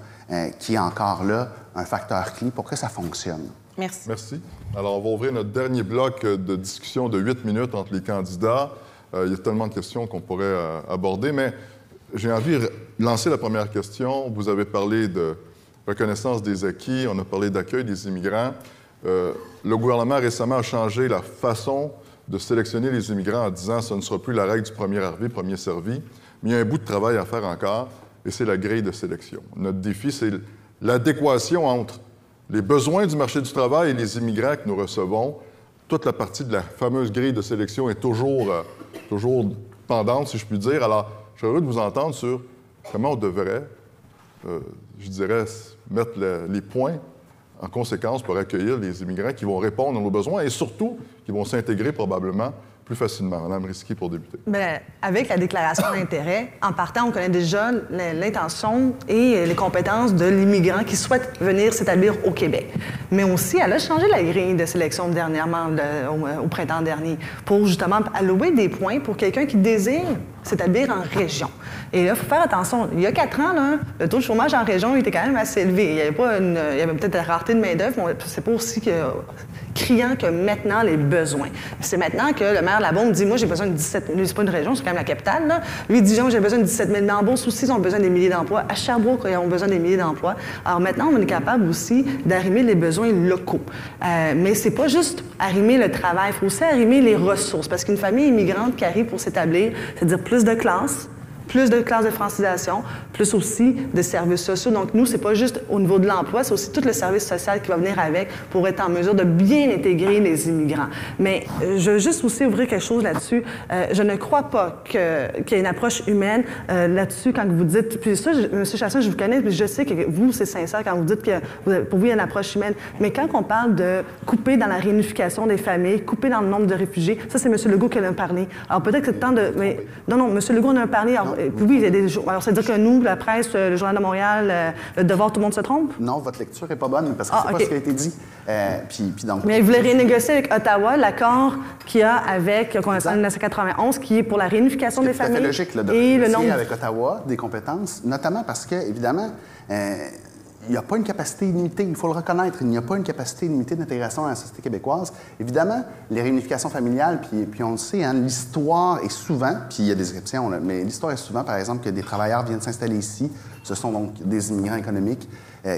qui est encore là un facteur clé pour que ça fonctionne. Merci. Merci. Alors, on va ouvrir notre dernier bloc de discussion de 8 minutes entre les candidats. Il y a tellement de questions qu'on pourrait aborder, mais j'ai envie de lancer la première question. Vous avez parlé de reconnaissance des acquis, on a parlé d'accueil des immigrants. Le gouvernement récemment a changé la façon de sélectionner les immigrants en disant que ce ne sera plus la règle du premier arrivé, premier servi, mais il y a un bout de travail à faire encore, et c'est la grille de sélection. Notre défi, c'est l'adéquation entre les besoins du marché du travail et les immigrants que nous recevons. Toute la partie de la fameuse grille de sélection est toujours pendante, si je puis dire. Alors, je suis heureux de vous entendre sur comment on devrait, je dirais, mettre les points en conséquence pour accueillir les immigrants qui vont répondre à nos besoins et surtout qui vont s'intégrer probablement plus facilement. Madame Risky, pour débuter. Bien, avec la déclaration d'intérêt, en partant, on connaît déjà l'intention et les compétences de l'immigrant qui souhaite venir s'établir au Québec. Mais aussi, elle a changé la grille de sélection dernièrement, au printemps dernier, pour justement allouer des points pour quelqu'un qui désire s'établir en région. Et là, il faut faire attention. Il y a 4 ans, là, le taux de chômage en région était quand même assez élevé. Il y avait peut-être la rareté de main-d'œuvre, mais c'est pas aussi criant que maintenant les besoins. C'est maintenant que le maire Labaume dit, moi, j'ai besoin de 17 000, c'est pas une région, c'est quand même la capitale, là. Lui, Dijon, j'ai besoin de 17 000. Dans Beauce aussi, ils ont besoin des milliers d'emplois. À Sherbrooke, ils ont besoin des milliers d'emplois. Alors maintenant, on est capable aussi d'arrimer les besoins locaux. Mais c'est pas juste arrimer le travail, il faut aussi arrimer les ressources. Parce qu'une famille immigrante qui arrive pour s'établir, c'est-à-dire plus de classes de francisation, plus aussi de services sociaux. Donc, nous, c'est pas juste au niveau de l'emploi, c'est aussi tout le service social qui va venir avec pour être en mesure de bien intégrer les immigrants. Mais je veux juste aussi ouvrir quelque chose là-dessus. Je ne crois pas qu'il y ait une approche humaine là-dessus quand vous dites... Puis ça, M. Chasson, je vous connais, puis je sais que vous, c'est sincère quand vous dites que pour vous, il y a une approche humaine. Mais quand on parle de couper dans la réunification des familles, couper dans le nombre de réfugiés, ça, c'est M. Legault qui en a parlé. Alors, peut-être que c'est le temps de... Mais, non, M. Legault en a parlé. Alors, oui, il y a des jours. Alors, c'est-à-dire que nous, la presse, le Journal de Montréal, le Devoir, tout le monde se trompe? Non, votre lecture n'est pas bonne parce que c'est pas ce qui a été dit. Donc, mais il voulait renégocier avec Ottawa l'accord qu'il y a avec, qu'on a signé en 1991, qui est pour la réunification des familles. C'est logique là, de renégocier avec Ottawa des compétences, notamment parce que, évidemment, il n'y a pas une capacité illimitée, il faut le reconnaître, il n'y a pas une capacité illimitée d'intégration à la société québécoise. Évidemment, les réunifications familiales, puis on le sait, hein, l'histoire est souvent, puis il y a des exceptions, là, mais l'histoire est souvent, par exemple, que des travailleurs viennent s'installer ici. Ce sont donc des immigrants économiques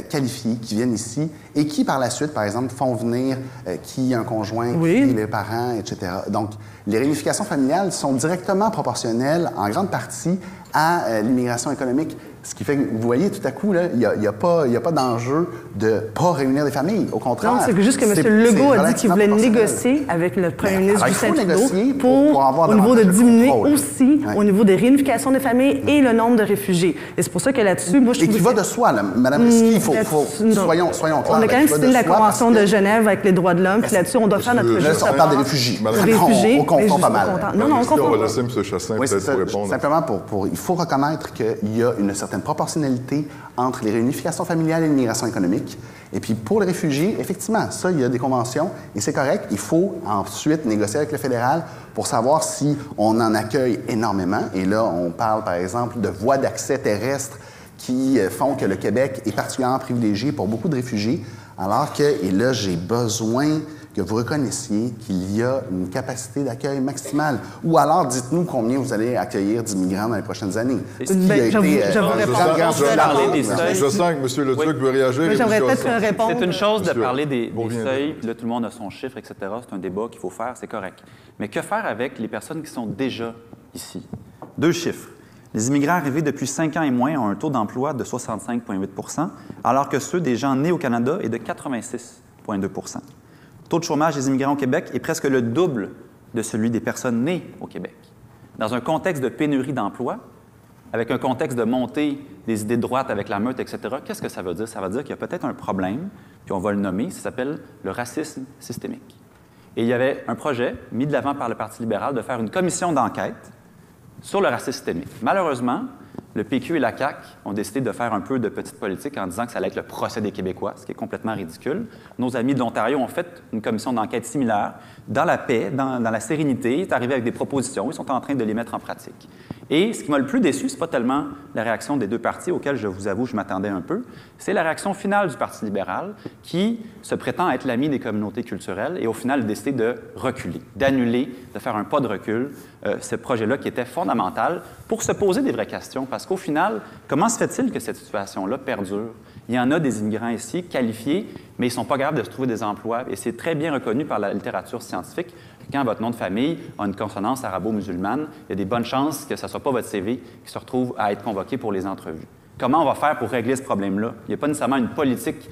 qualifiés qui viennent ici et qui, par la suite, par exemple, font venir qui un conjoint, qui les parents, etc. Donc, les réunifications familiales sont directement proportionnelles, en grande partie, à l'immigration économique. Ce qui fait que, vous voyez, tout à coup, il n'y a pas d'enjeu de ne pas réunir des familles. Au contraire. Non, c'est juste que M. Legault a dit qu'il voulait négocier avec le premier ministre Justin Trudeau pour au niveau de diminuer aussi au niveau des réunifications des familles et le nombre de réfugiés. Et c'est pour ça que là-dessus, moi, je trouve... Et qui va de soi, là. Mme Risky, soyons clairs. On a quand même signé la Convention de Genève avec les droits de l'homme, puis là-dessus, on doit faire notre... Là, on parle des réfugiés. On confond pas mal. Non, on confond pas. On va laisser M. Chassin peut-être pour répondre. Simplement, il faut reconnaître qu'il y a une certaine proportionnalité entre les réunifications familiales et l'immigration économique. Et puis, pour les réfugiés, effectivement, ça, il y a des conventions et c'est correct. Il faut ensuite négocier avec le fédéral pour savoir si on en accueille énormément. Et là, on parle, par exemple, de voies d'accès terrestres qui font que le Québec est particulièrement privilégié pour beaucoup de réfugiés, alors que, et là, j'ai besoin que vous reconnaissiez qu'il y a une capacité d'accueil maximale. Ou alors, dites-nous combien vous allez accueillir d'immigrants dans les prochaines années. Je sens que M. Leduc veut réagir. J'aimerais peut-être répondre. C'est une chose de parler des seuils, puis là, tout le monde a son chiffre, etc. C'est un débat qu'il faut faire, c'est correct. Mais que faire avec les personnes qui sont déjà ici? 2 chiffres. Les immigrants arrivés depuis 5 ans et moins ont un taux d'emploi de 65,8 % alors que ceux des gens nés au Canada est de 86,2 %. Le taux de chômage des immigrants au Québec est presque le double de celui des personnes nées au Québec. Dans un contexte de pénurie d'emploi, avec un contexte de montée des idées de droite avec la meute, etc., qu'est-ce que ça veut dire? Ça veut dire qu'il y a peut-être un problème, puis on va le nommer, ça s'appelle le racisme systémique. Et il y avait un projet mis de l'avant par le Parti libéral de faire une commission d'enquête sur le racisme systémique. Malheureusement, le PQ et la CAQ ont décidé de faire un peu de petite politique en disant que ça allait être le procès des Québécois, ce qui est complètement ridicule. Nos amis de l'Ontario ont fait une commission d'enquête similaire, dans la paix, dans la sérénité, ils sont arrivés avec des propositions, ils sont en train de les mettre en pratique. Et ce qui m'a le plus déçu, ce n'est pas tellement la réaction des deux partis, auxquels je vous avoue, je m'attendais un peu, c'est la réaction finale du Parti libéral, qui se prétend être l'ami des communautés culturelles et au final a décidé de reculer, d'annuler, de faire un pas de recul, ce projet-là qui était fondamental pour se poser des vraies questions. Parce qu'au final, comment se fait-il que cette situation-là perdure? Il y en a des immigrants ici qualifiés, mais ils ne sont pas capables de se trouver des emplois. Et c'est très bien reconnu par la littérature scientifique. Quand votre nom de famille a une consonance arabo-musulmane, il y a des bonnes chances que ce ne soit pas votre CV qui se retrouve à être convoqué pour les entrevues. Comment on va faire pour régler ce problème-là? Il n'y a pas nécessairement une politique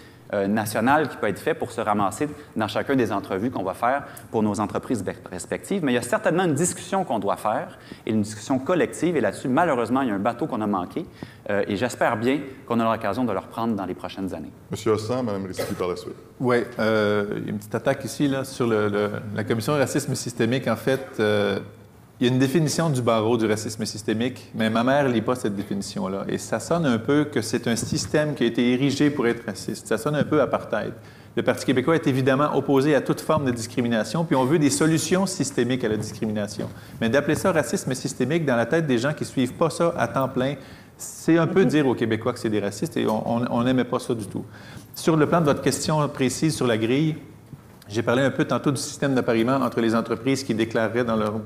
nationale qui peut être faite pour se ramasser dans chacun des entrevues qu'on va faire pour nos entreprises respectives, mais il y a certainement une discussion qu'on doit faire, et une discussion collective, et là-dessus, malheureusement, il y a un bateau qu'on a manqué, et j'espère bien qu'on aura l'occasion de le reprendre dans les prochaines années. Monsieur Hossan, Mme Risky par la suite. Oui, il y a une petite attaque ici là, sur la commission racisme systémique. En fait, il y a une définition du barreau du racisme systémique, mais ma mère ne lit pas cette définition-là. Et ça sonne un peu que c'est un système qui a été érigé pour être raciste. Ça sonne un peu apartheid. Le Parti québécois est évidemment opposé à toute forme de discrimination, puis on veut des solutions systémiques à la discrimination. Mais d'appeler ça racisme systémique dans la tête des gens qui ne suivent pas ça à temps plein, c'est un peu dire aux Québécois que c'est des racistes, et on n'aimait pas ça du tout. Sur le plan de votre question précise sur la grille, j'ai parlé un peu tantôt du système d'appariement entre les entreprises qui déclareraient dans leur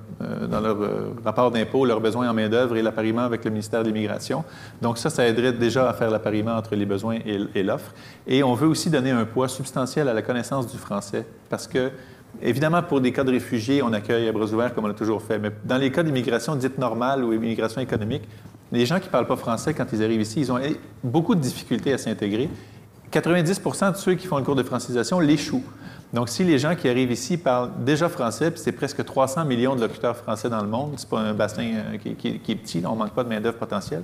rapport d'impôt leurs besoins en main-d'œuvre et l'appariement avec le ministère de l'Immigration. Donc ça aiderait déjà à faire l'appariement entre les besoins et l'offre. Et on veut aussi donner un poids substantiel à la connaissance du français parce que, évidemment, pour des cas de réfugiés, on accueille à bras ouverts comme on a toujours fait. Mais dans les cas d'immigration dite normale ou immigration économique, les gens qui ne parlent pas français, quand ils arrivent ici, ils ont beaucoup de difficultés à s'intégrer. 90% de ceux qui font le cours de francisation l'échouent. Donc, si les gens qui arrivent ici parlent déjà français, puis c'est presque 300 millions de locuteurs français dans le monde, c'est pas un bassin qui est petit, là, on ne manque pas de main-d'œuvre potentielle.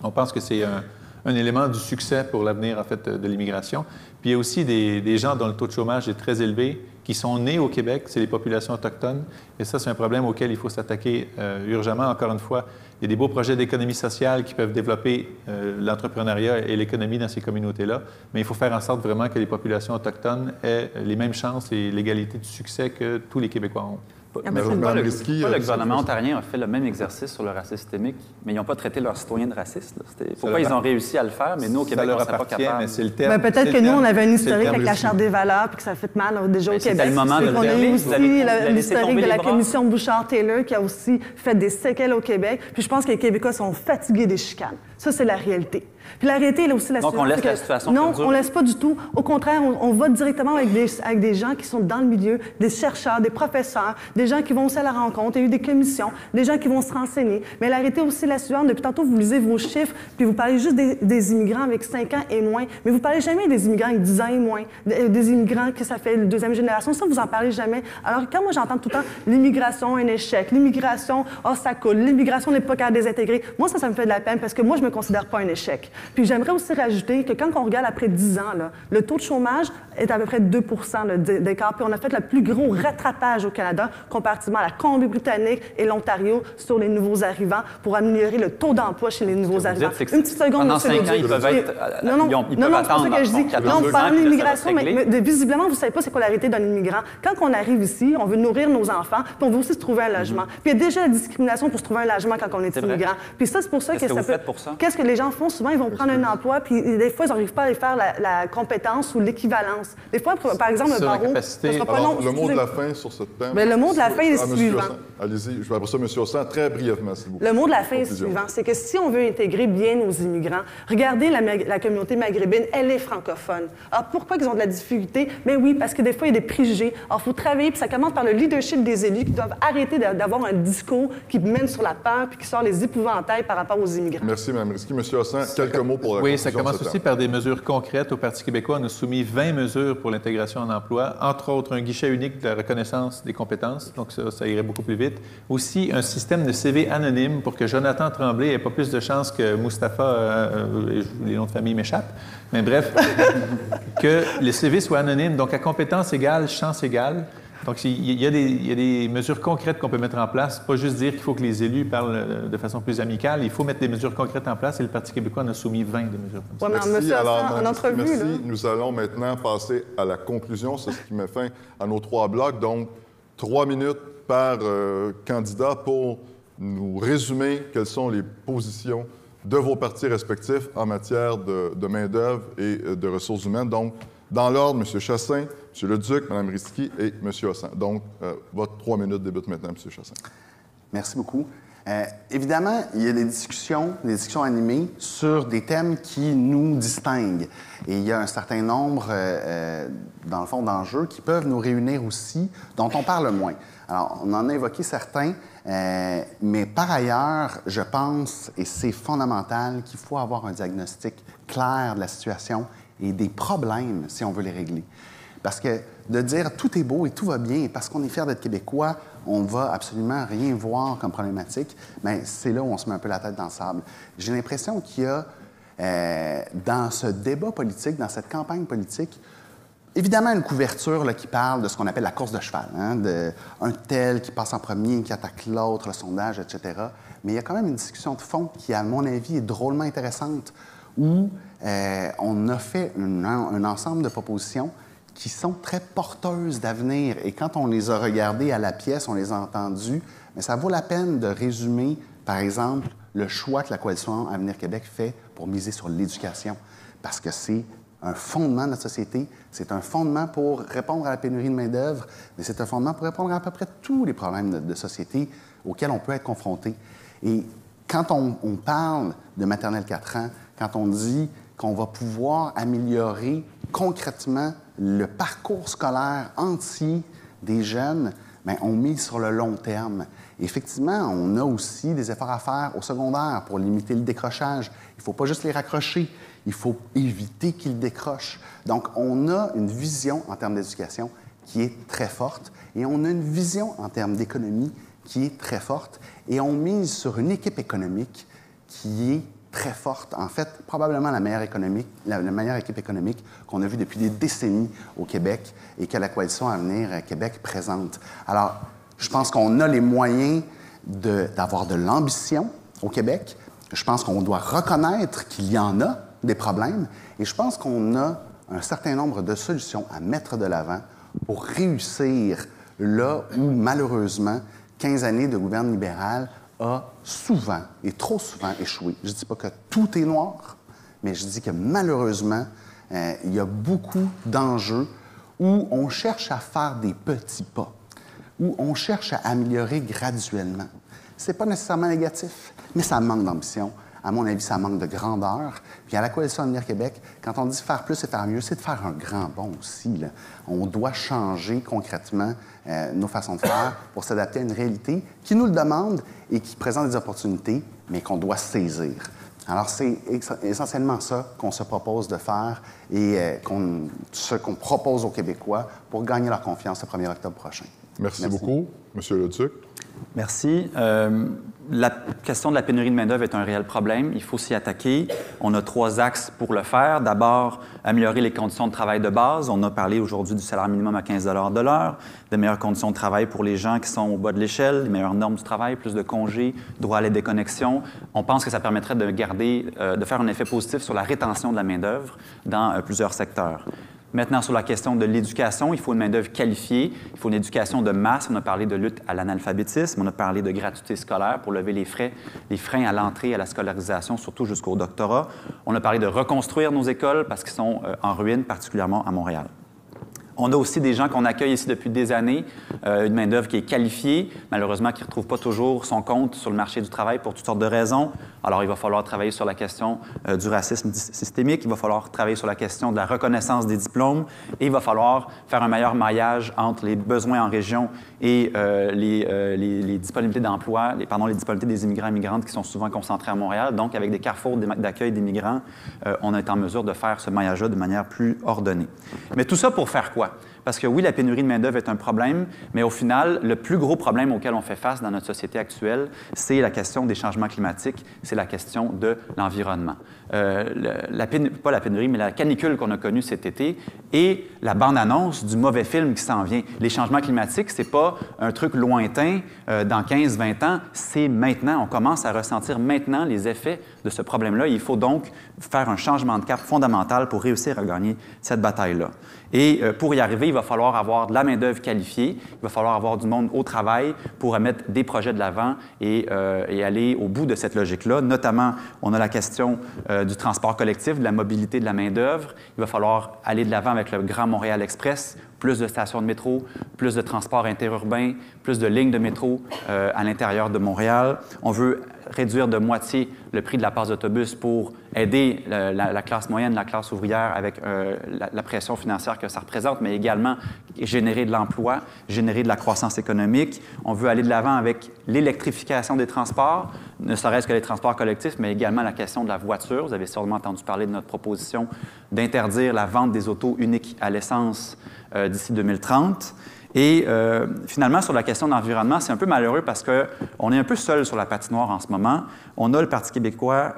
On pense que c'est un élément du succès pour l'avenir, en fait, de l'immigration. Puis il y a aussi des gens dont le taux de chômage est très élevé, qui sont nés au Québec, c'est les populations autochtones. Et ça, c'est un problème auquel il faut s'attaquer urgemment. Encore une fois, il y a des beaux projets d'économie sociale qui peuvent développer l'entrepreneuriat et l'économie dans ces communautés-là, mais il faut faire en sorte vraiment que les populations autochtones aient les mêmes chances et l'égalité du succès que tous les Québécois ont. Le gouvernement ontarien a fait le même exercice sur le racisme systémique, mais ils n'ont pas traité leurs citoyens de racistes. Pourquoi ils ont réussi à le faire, mais nous, au Québec, on ne serait pas capable. Mais c'est le terme. Peut-être que nous, on avait un historique avec la Charte des valeurs, puis que ça fait mal déjà au Québec. C'est le moment de le On a eu aussi l'historique de la bras. commission Bouchard-Taylor qui a aussi fait des séquelles au Québec. Puis je pense que les Québécois sont fatigués des chicanes. Ça, c'est la réalité. Puis la réalité, elle est aussi la Donc, on laisse la situation non, perdurer. on laisse pas du tout. Au contraire, on va directement avec des gens qui sont dans le milieu, des chercheurs, des professeurs, des gens qui vont aussi à la rencontre. Il y a eu des commissions, des gens qui vont se renseigner. Mais la réalité aussi la suivante. Depuis tantôt, vous lisez vos chiffres, puis vous parlez juste des immigrants avec 5 ans et moins. Mais vous parlez jamais des immigrants avec 10 ans et moins, des immigrants que ça fait la deuxième génération. Ça, vous en parlez jamais. Alors, quand moi, j'entends tout le temps l'immigration, un échec, l'immigration, ça coule, l'immigration n'est pas capable de désintégrer. Moi, ça me fait de la peine parce que moi, je me considère pas un échec. Puis j'aimerais aussi rajouter que quand on regarde après 10 ans, là, le taux de chômage est à peu près 2 d'écart. Puis on a fait le plus gros rattrapage au Canada comparativement à la Colombie-Britannique et l'Ontario sur les nouveaux arrivants pour améliorer le taux d'emploi chez les nouveaux arrivants. Une petite seconde, pendant 5 ans, ils peuvent être... Non, c'est ça que je dis. Là, on parle de l'immigration, mais visiblement, vous ne savez pas c'est quoi la réalité d'un immigrant. Quand on arrive ici, on veut nourrir nos enfants, puis on veut aussi se trouver un logement. Puis il y a déjà la discrimination pour se trouver un logement quand on est immigrant. Puis ça, c'est pour ça que ça peut... Qu'est-ce que les gens font? Souvent, ils vont prendre un emploi, puis des fois, ils n'arrivent pas à aller faire la compétence ou l'équivalence. Des fois, par exemple, le barreau... Alors, le mot de la fin sur ce thème... Mais le mot de la fin est le suivant. Allez-y, je vais après ça, M. Hossan, très brièvement, s'il vous plaît. Le mot de la fin est le suivant, c'est que si on veut intégrer bien nos immigrants, regardez la communauté maghrébine, elle est francophone. Alors, pourquoi ils ont de la difficulté? Bien oui, parce que des fois, il y a des préjugés. Alors, il faut travailler, puis ça commence par le leadership des élus qui doivent arrêter d'avoir un discours qui mène sur la peur puis qui sort les épouvantails par rapport aux immigrants. Merci, Mme Risky. M. Hossan, quelques quelques mots pour la Oui, conclusion ça de commence ce aussi thème. par des mesures concrètes. Au Parti québécois, on a soumis 20 mesures pour l'intégration en emploi, entre autres un guichet unique de la reconnaissance des compétences, donc ça irait beaucoup plus vite. Aussi, un système de CV anonyme pour que Jonathan Tremblay ait pas plus de chances que Mustapha, les noms de famille m'échappent, mais bref, que les CV soient anonymes, donc à compétences égales, chance égale. Donc, il y a des mesures concrètes qu'on peut mettre en place, pas juste dire qu'il faut que les élus parlent de façon plus amicale. Il faut mettre des mesures concrètes en place et le Parti québécois en a soumis 20 de mesures comme ça. Ouais, mais monsieur Hassan, en entrevue, merci. là. Nous allons maintenant passer à la conclusion. C'est ce qui met fin à nos 3 blocs. Donc, 3 minutes par candidat pour nous résumer quelles sont les positions de vos partis respectifs en matière de main-d'œuvre et de ressources humaines. Donc, dans l'ordre, M. Chassin, M. Leduc, Mme Risky et M. Hassan. Donc, votre 3 minutes débutent maintenant, M. Chassin. Merci beaucoup. Évidemment, il y a des discussions animées sur des thèmes qui nous distinguent. Et il y a un certain nombre, dans le fond, d'enjeux qui peuvent nous réunir aussi, dont on parle moins. Alors, on en a évoqué certains, mais par ailleurs, je pense, et c'est fondamental, qu'il faut avoir un diagnostic clair de la situation et des problèmes si on veut les régler. Parce que de dire tout est beau et tout va bien, parce qu'on est fier d'être Québécois, on ne va absolument rien voir comme problématique, mais c'est là où on se met un peu la tête dans le sable. J'ai l'impression qu'il y a, dans ce débat politique, dans cette campagne politique, évidemment une couverture là, qui parle de ce qu'on appelle la course de cheval, hein, un tel qui passe en premier, qui attaque l'autre, le sondage, etc. Mais il y a quand même une discussion de fond qui, à mon avis, est drôlement intéressante, où on a fait un ensemble de propositions qui sont très porteuses d'avenir. Et quand on les a regardées à la pièce, on les a entendues, mais ça vaut la peine de résumer, par exemple, le choix que la Coalition Avenir Québec fait pour miser sur l'éducation. Parce que c'est un fondement de notre société, c'est un fondement pour répondre à la pénurie de main-d'œuvre, mais c'est un fondement pour répondre à peu près tous les problèmes de société auxquels on peut être confronté. Et quand on parle de maternelle 4 ans, quand on dit qu'on va pouvoir améliorer concrètement le parcours scolaire entier des jeunes, bien, on mise sur le long terme. Et effectivement, on a aussi des efforts à faire au secondaire pour limiter le décrochage. Il ne faut pas juste les raccrocher, il faut éviter qu'ils décrochent. Donc, on a une vision en termes d'éducation qui est très forte et on a une vision en termes d'économie qui est très forte et on mise sur une équipe économique qui est très forte. En fait, probablement la meilleure équipe économique qu'on a vue depuis des décennies au Québec et que la Coalition Avenir Québec présente. Alors, je pense qu'on a les moyens d'avoir de l'ambition au Québec. Je pense qu'on doit reconnaître qu'il y en a des problèmes et je pense qu'on a un certain nombre de solutions à mettre de l'avant pour réussir là où, malheureusement, 15 années de gouvernement libéral a souvent, et trop souvent, échoué. Je ne dis pas que tout est noir, mais je dis que malheureusement, il y a beaucoup d'enjeux où on cherche à faire des petits pas, où on cherche à améliorer graduellement. Ce n'est pas nécessairement négatif, mais ça manque d'ambition. À mon avis, ça manque de grandeur. Puis à la Coalition Avenir Québec, quand on dit faire plus et faire mieux, c'est de faire un grand bond aussi, là. On doit changer concrètement nos façons de faire pour s'adapter à une réalité qui nous le demande et qui présente des opportunités, mais qu'on doit saisir. Alors, c'est essentiellement ça qu'on se propose de faire et ce qu'on propose aux Québécois pour gagner leur confiance le 1er octobre prochain. Merci beaucoup. Monsieur Leduc. Merci. La question de la pénurie de main-d'œuvre est un réel problème. Il faut s'y attaquer. On a 3 axes pour le faire. D'abord, améliorer les conditions de travail de base. On a parlé aujourd'hui du salaire minimum à 15 $ de l'heure, de meilleures conditions de travail pour les gens qui sont au bas de l'échelle, des meilleures normes du travail, plus de congés, droit à la déconnexion. On pense que ça permettrait de faire un effet positif sur la rétention de la main-d'œuvre dans plusieurs secteurs. Maintenant, sur la question de l'éducation, il faut une main-d'œuvre qualifiée, il faut une éducation de masse. On a parlé de lutte à l'analphabétisme, on a parlé de gratuité scolaire pour lever les freins à l'entrée à la scolarisation, surtout jusqu'au doctorat. On a parlé de reconstruire nos écoles parce qu'elles sont en ruine, particulièrement à Montréal. On a aussi des gens qu'on accueille ici depuis des années, une main-d'œuvre qui est qualifiée, malheureusement qui ne retrouve pas toujours son compte sur le marché du travail pour toutes sortes de raisons. Alors, il va falloir travailler sur la question du racisme systémique, il va falloir travailler sur la question de la reconnaissance des diplômes et il va falloir faire un meilleur maillage entre les besoins en région et les disponibilités d'emploi, les disponibilités des immigrants et migrantes qui sont souvent concentrés à Montréal. Donc, avec des carrefours d'accueil des migrants, on est en mesure de faire ce maillage-là de manière plus ordonnée. Mais tout ça pour faire quoi? Parce que oui, la pénurie de main-d'œuvre est un problème, mais au final, le plus gros problème auquel on fait face dans notre société actuelle, c'est la question des changements climatiques, c'est la question de l'environnement. Pas la pénurie, mais la canicule qu'on a connue cet été et la bande-annonce du mauvais film qui s'en vient. Les changements climatiques, c'est pas un truc lointain dans 15-20 ans, c'est maintenant. On commence à ressentir maintenant les effets de ce problème-là. Il faut donc faire un changement de cap fondamental pour réussir à gagner cette bataille-là. Et pour y arriver, il va falloir avoir de la main-d'œuvre qualifiée, il va falloir avoir du monde au travail pour mettre des projets de l'avant et aller au bout de cette logique-là. Notamment, on a la question du transport collectif, de la mobilité de la main-d'œuvre. Il va falloir aller de l'avant avec le Grand Montréal Express, plus de stations de métro, plus de transports interurbains, plus de lignes de métro à l'intérieur de Montréal. On veut réduire de moitié le prix de la passe d'autobus pour aider la classe moyenne, la classe ouvrière avec la pression financière que ça représente, mais également générer de l'emploi, générer de la croissance économique. On veut aller de l'avant avec l'électrification des transports, ne serait-ce que les transports collectifs, mais également la question de la voiture. Vous avez sûrement entendu parler de notre proposition d'interdire la vente des autos uniques à l'essence d'ici 2030. Et finalement, sur la question de l'environnement, c'est un peu malheureux parce qu'on est un peu seul sur la patinoire en ce moment. On a le Parti québécois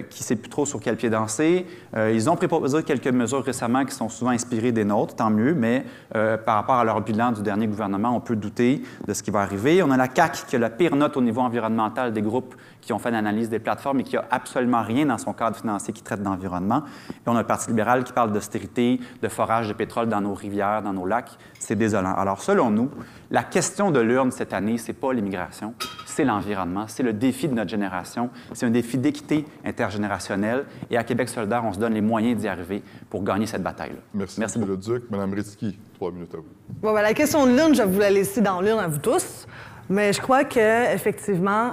qui ne sait plus trop sur quel pied danser. Ils ont proposé quelques mesures récemment qui sont souvent inspirées des nôtres, tant mieux, mais par rapport à leur bilan du dernier gouvernement, on peut douter de ce qui va arriver. On a la CAQ qui a la pire note au niveau environnemental des groupes qui ont fait l'analyse des plateformes et qui n'a absolument rien dans son cadre financier qui traite d'environnement. Et on a le Parti libéral qui parle d'austérité, de forage de pétrole dans nos rivières, dans nos lacs. C'est désolant. Alors, selon nous, la question de l'urne cette année, ce n'est pas l'immigration, c'est l'environnement, c'est le défi de notre génération, c'est un défi d'équité intergénérationnelle. Et à Québec solidaire, on se donne les moyens d'y arriver pour gagner cette bataille-là. Merci M. Leduc. Mme Ritsky, 3 minutes à vous. Bon, ben, la question de l'urne, je vais vous la laisser dans l'urne à vous tous. Mais je crois qu'effectivement,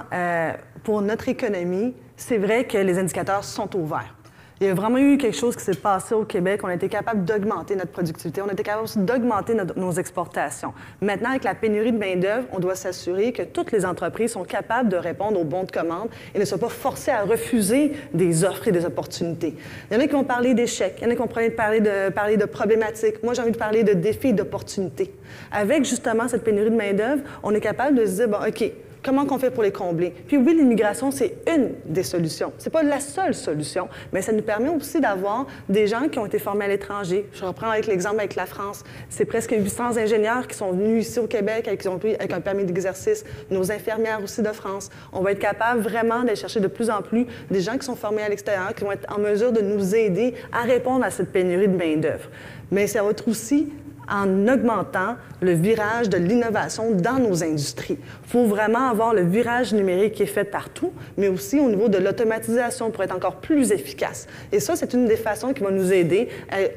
pour notre économie, c'est vrai que les indicateurs sont ouverts. Il y a vraiment eu quelque chose qui s'est passé au Québec. On a été capable d'augmenter notre productivité. On a été capable aussi d'augmenter nos exportations. Maintenant, avec la pénurie de main-d'œuvre, on doit s'assurer que toutes les entreprises sont capables de répondre aux bons de commande et ne soient pas forcées à refuser des offres et des opportunités. Il y en a qui vont parler d'échecs. Il y en a qui vont parler de problématiques. Moi, j'ai envie de parler de défis et d'opportunités. Avec, justement, cette pénurie de main-d'œuvre, on est capable de se dire, bon, OK, comment on fait pour les combler? Puis oui, l'immigration, c'est une des solutions. C'est pas la seule solution, mais ça nous permet aussi d'avoir des gens qui ont été formés à l'étranger. Je reprends avec l'exemple avec la France. C'est presque 800 ingénieurs qui sont venus ici au Québec avec un permis d'exercice. Nos infirmières aussi de France. On va être capable vraiment d'aller chercher de plus en plus des gens qui sont formés à l'extérieur, qui vont être en mesure de nous aider à répondre à cette pénurie de main-d'œuvre. Mais ça va être aussi en augmentant le virage de l'innovation dans nos industries. Il faut vraiment avoir le virage numérique qui est fait partout, mais aussi au niveau de l'automatisation pour être encore plus efficace. Et ça, c'est une des façons qui va nous aider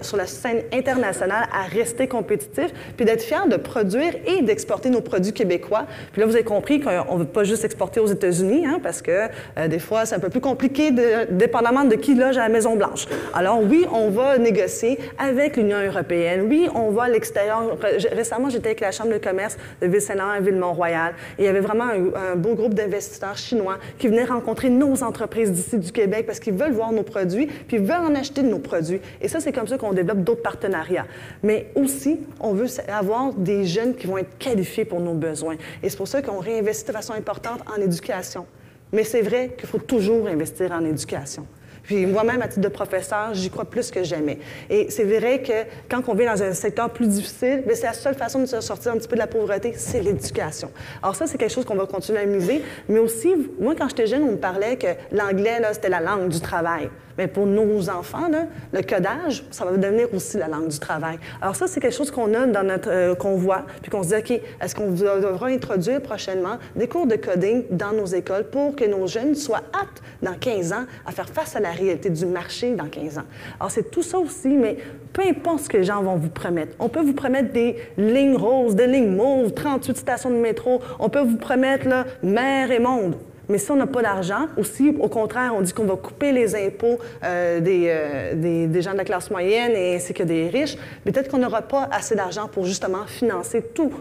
sur la scène internationale à rester compétitifs, puis d'être fiers de produire et d'exporter nos produits québécois. Puis là, vous avez compris qu'on ne veut pas juste exporter aux États-Unis, hein, parce que des fois, c'est un peu plus compliqué, dépendamment de qui loge à la Maison-Blanche. Alors oui, on va négocier avec l'Union européenne. Oui, on va à l'extérieur. Récemment, j'étais avec la Chambre de commerce de Ville-Saint-Laurent et Ville-Mont-Royal. Et il y avait vraiment un beau groupe d'investisseurs chinois qui venaient rencontrer nos entreprises d'ici du Québec parce qu'ils veulent voir nos produits, puis ils veulent en acheter de nos produits. Et ça, c'est comme ça qu'on développe d'autres partenariats. Mais aussi, on veut avoir des jeunes qui vont être qualifiés pour nos besoins. Et c'est pour ça qu'on réinvestit de façon importante en éducation. Mais c'est vrai qu'il faut toujours investir en éducation. Puis moi-même, à titre de professeur, j'y crois plus que jamais. Et c'est vrai que quand on vient dans un secteur plus difficile, c'est la seule façon de se sortir un petit peu de la pauvreté, c'est l'éducation. Alors ça, c'est quelque chose qu'on va continuer à miser. Mais aussi, moi, quand j'étais jeune, on me parlait que l'anglais, là, c'était la langue du travail. mais pour nos enfants, là, le codage, ça va devenir aussi la langue du travail. Alors ça, c'est quelque chose qu'on a dans notre qu'on voit, puis qu'on se dit, OK, est-ce qu'on devra introduire prochainement des cours de coding dans nos écoles pour que nos jeunes soient aptes dans 15 ans à faire face à la réalité du marché dans 15 ans. Alors c'est tout ça aussi, mais peu importe ce que les gens vont vous promettre. On peut vous promettre des lignes roses, des lignes mauves, 38 stations de métro. On peut vous promettre là, mer et monde. Mais si on n'a pas d'argent, aussi, au contraire, on dit qu'on va couper les impôts des gens de la classe moyenne ainsi que des riches, peut-être qu'on n'aura pas assez d'argent pour justement financer tous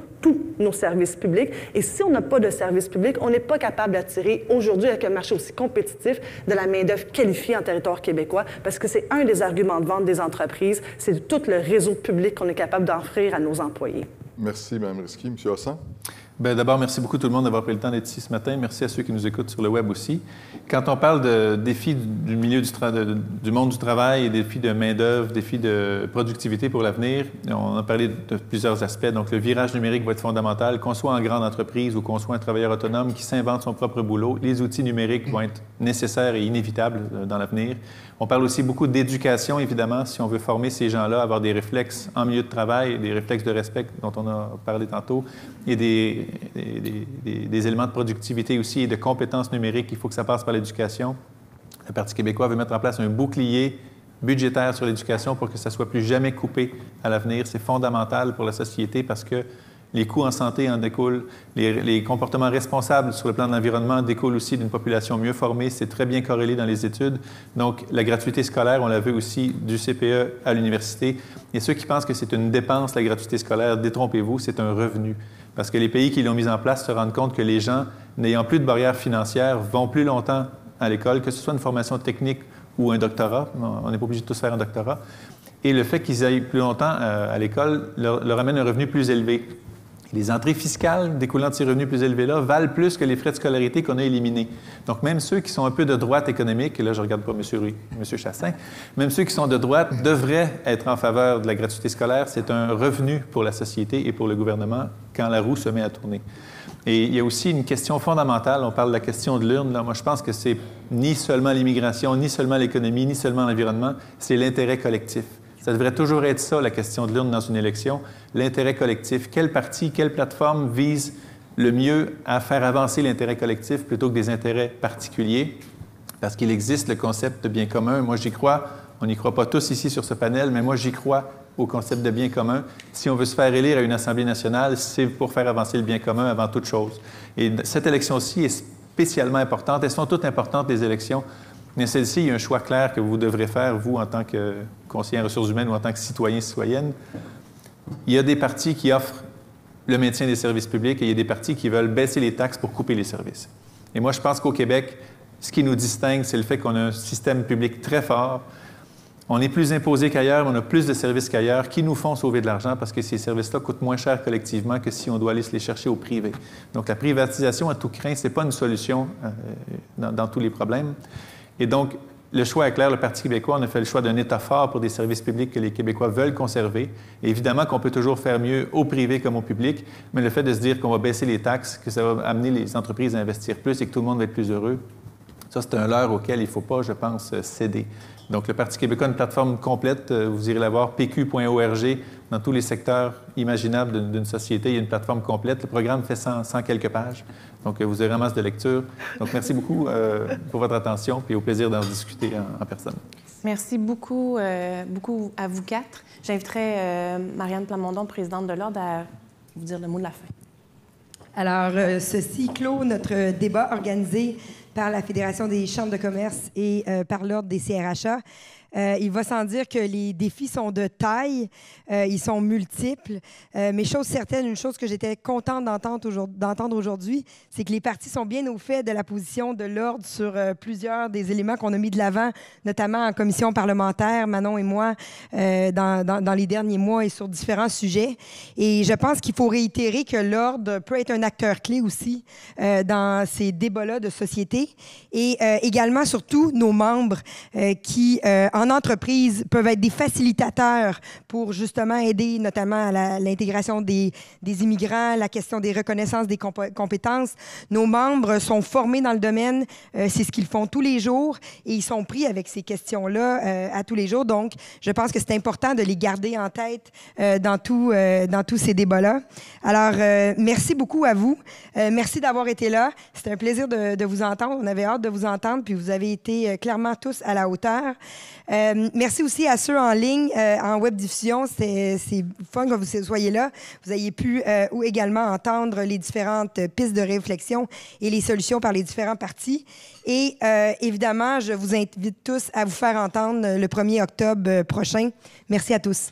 nos services publics. Et si on n'a pas de services publics, on n'est pas capable d'attirer aujourd'hui, avec un marché aussi compétitif, de la main-d'œuvre qualifiée en territoire québécois, parce que c'est un des arguments de vente des entreprises, c'est tout le réseau public qu'on est capable d'offrir à nos employés. Merci, Mme Risky. M. Hassan? Bien, d'abord, merci beaucoup tout le monde d'avoir pris le temps d'être ici ce matin. Merci à ceux qui nous écoutent sur le web aussi. Quand on parle de défis du milieu du monde du travail, défis de main-d'œuvre, défis de productivité pour l'avenir, on a parlé de plusieurs aspects. Donc, le virage numérique va être fondamental. Qu'on soit en grande entreprise ou qu'on soit un travailleur autonome qui s'invente son propre boulot, les outils numériques vont être nécessaires et inévitables dans l'avenir. On parle aussi beaucoup d'éducation, évidemment, si on veut former ces gens-là à avoir des réflexes en milieu de travail, des réflexes de respect dont on a parlé tantôt, et des éléments de productivité aussi et de compétences numériques. Il faut que ça passe par l'éducation. Le Parti québécois veut mettre en place un bouclier budgétaire sur l'éducation pour que ça ne soit plus jamais coupé à l'avenir. C'est fondamental pour la société parce que les coûts en santé en découlent. Les comportements responsables sur le plan de l'environnement découlent aussi d'une population mieux formée. C'est très bien corrélé dans les études. Donc, la gratuité scolaire, on la veut aussi du CPE à l'université. Et ceux qui pensent que c'est une dépense, la gratuité scolaire, détrompez-vous, c'est un revenu. Parce que les pays qui l'ont mise en place se rendent compte que les gens, n'ayant plus de barrières financières, vont plus longtemps à l'école, que ce soit une formation technique ou un doctorat. On n'est pas obligé de tous faire un doctorat. Et le fait qu'ils aillent plus longtemps à l'école leur amène un revenu plus élevé. Les entrées fiscales découlant de ces revenus plus élevés-là valent plus que les frais de scolarité qu'on a éliminés. Donc, même ceux qui sont un peu de droite économique, et là, je ne regarde pas M. Chassin, même ceux qui sont de droite devraient être en faveur de la gratuité scolaire. C'est un revenu pour la société et pour le gouvernement quand la roue se met à tourner. Et il y a aussi une question fondamentale. On parle de la question de l'urne. Là, moi, je pense que c'est ni seulement l'immigration, ni seulement l'économie, ni seulement l'environnement, c'est l'intérêt collectif. Ça devrait toujours être ça, la question de l'urne dans une élection, l'intérêt collectif. Quel parti, quelle plateforme vise le mieux à faire avancer l'intérêt collectif plutôt que des intérêts particuliers? Parce qu'il existe le concept de bien commun. Moi, j'y crois. On n'y croit pas tous ici sur ce panel, mais moi, j'y crois au concept de bien commun. Si on veut se faire élire à une Assemblée nationale, c'est pour faire avancer le bien commun avant toute chose. Et cette élection-ci est spécialement importante. Elles sont toutes importantes, les élections. Mais celle-ci, il y a un choix clair que vous devrez faire, vous, en tant que conseiller en ressources humaines ou en tant que citoyen, citoyenne. Il y a des partis qui offrent le maintien des services publics et il y a des partis qui veulent baisser les taxes pour couper les services. Et moi, je pense qu'au Québec, ce qui nous distingue, c'est le fait qu'on a un système public très fort. On est plus imposé qu'ailleurs, mais on a plus de services qu'ailleurs qui nous font sauver de l'argent parce que ces services-là coûtent moins cher collectivement que si on doit aller se les chercher au privé. Donc, la privatisation à tout crin, ce n'est pas une solution dans tous les problèmes. Et donc, le choix est clair. Le Parti québécois, on a fait le choix d'un État fort pour des services publics que les Québécois veulent conserver. Et évidemment qu'on peut toujours faire mieux au privé comme au public, mais le fait de se dire qu'on va baisser les taxes, que ça va amener les entreprises à investir plus et que tout le monde va être plus heureux, ça, c'est un leurre auquel il ne faut pas, je pense, céder. Donc, le Parti québécois a une plateforme complète. Vous irez la voir, pq.org. Dans tous les secteurs imaginables d'une société, il y a une plateforme complète. Le programme fait 100 quelques pages. Donc, vous aurez un masse de lecture. Donc, merci beaucoup pour votre attention et au plaisir d'en discuter en personne. Merci beaucoup, beaucoup à vous quatre. J'inviterai Marianne Plamondon, présidente de l'Ordre, à vous dire le mot de la fin. Alors, ceci clôt notre débat organisé par la Fédération des chambres de commerce et par l'Ordre des CRHA. Il va sans dire que les défis sont de taille, ils sont multiples, mais chose certaine, une chose que j'étais contente d'entendre aujourd'hui, c'est que les partis sont bien au fait de la position de l'Ordre sur plusieurs des éléments qu'on a mis de l'avant, notamment en commission parlementaire, Manon et moi, dans les derniers mois et sur différents sujets. Et je pense qu'il faut réitérer que l'Ordre peut être un acteur clé aussi dans ces débats-là de société et également, surtout, nos membres qui, en en entreprise peuvent être des facilitateurs pour justement aider notamment à l'intégration des immigrants, la question des reconnaissances des compétences. Nos membres sont formés dans le domaine, c'est ce qu'ils font tous les jours et ils sont pris avec ces questions-là à tous les jours. Donc, je pense que c'est important de les garder en tête dans tous ces débats-là. Alors, merci beaucoup à vous. Merci d'avoir été là. C'était un plaisir de vous entendre. On avait hâte de vous entendre, puis vous avez été clairement tous à la hauteur. Merci aussi à ceux en ligne, en webdiffusion. C'est fun que vous soyez là. Vous ayez pu également entendre les différentes pistes de réflexion et les solutions par les différents partis. Et évidemment, je vous invite tous à vous faire entendre le 1er octobre prochain. Merci à tous.